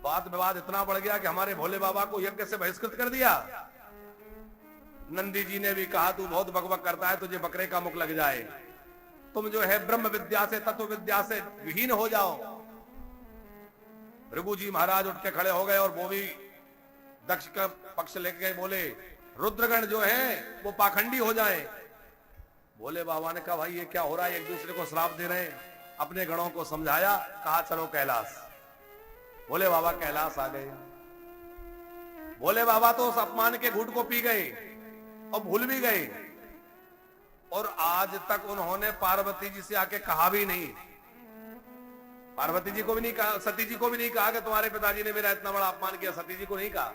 बात विवाद इतना बढ़ गया कि हमारे भोले बाबा को यज्ञ से बहिष्कृत कर दिया। नंदी जी ने भी कहा तू बहुत बकबक करता है, तुझे बकरे का मुख लग जाए, तुम जो है ब्रह्म विद्या से, तत्व विद्या से विहीन हो जाओ। भृगु जी महाराज उठ के खड़े हो गए और वो भी दक्ष का पक्ष लेके गए। बोले रुद्रगण जो है वो पाखंडी हो जाए। भोले बाबा ने कहा भाई ये क्या हो रहा है, एक दूसरे को श्राप दे रहे हैं। अपने गणों को समझाया, कहा चलो कैलाश। भोले बाबा कैलाश आ गए। भोले बाबा तो उस अपमान के घूंट को पी गए और भूल भी गए, और आज तक उन्होंने पार्वती जी से आके कहा भी नहीं, पार्वती जी को भी नहीं कहा, सती जी को भी नहीं कहा कि तुम्हारे पिताजी ने मेरा इतना बड़ा अपमान किया, सती जी को नहीं कहा।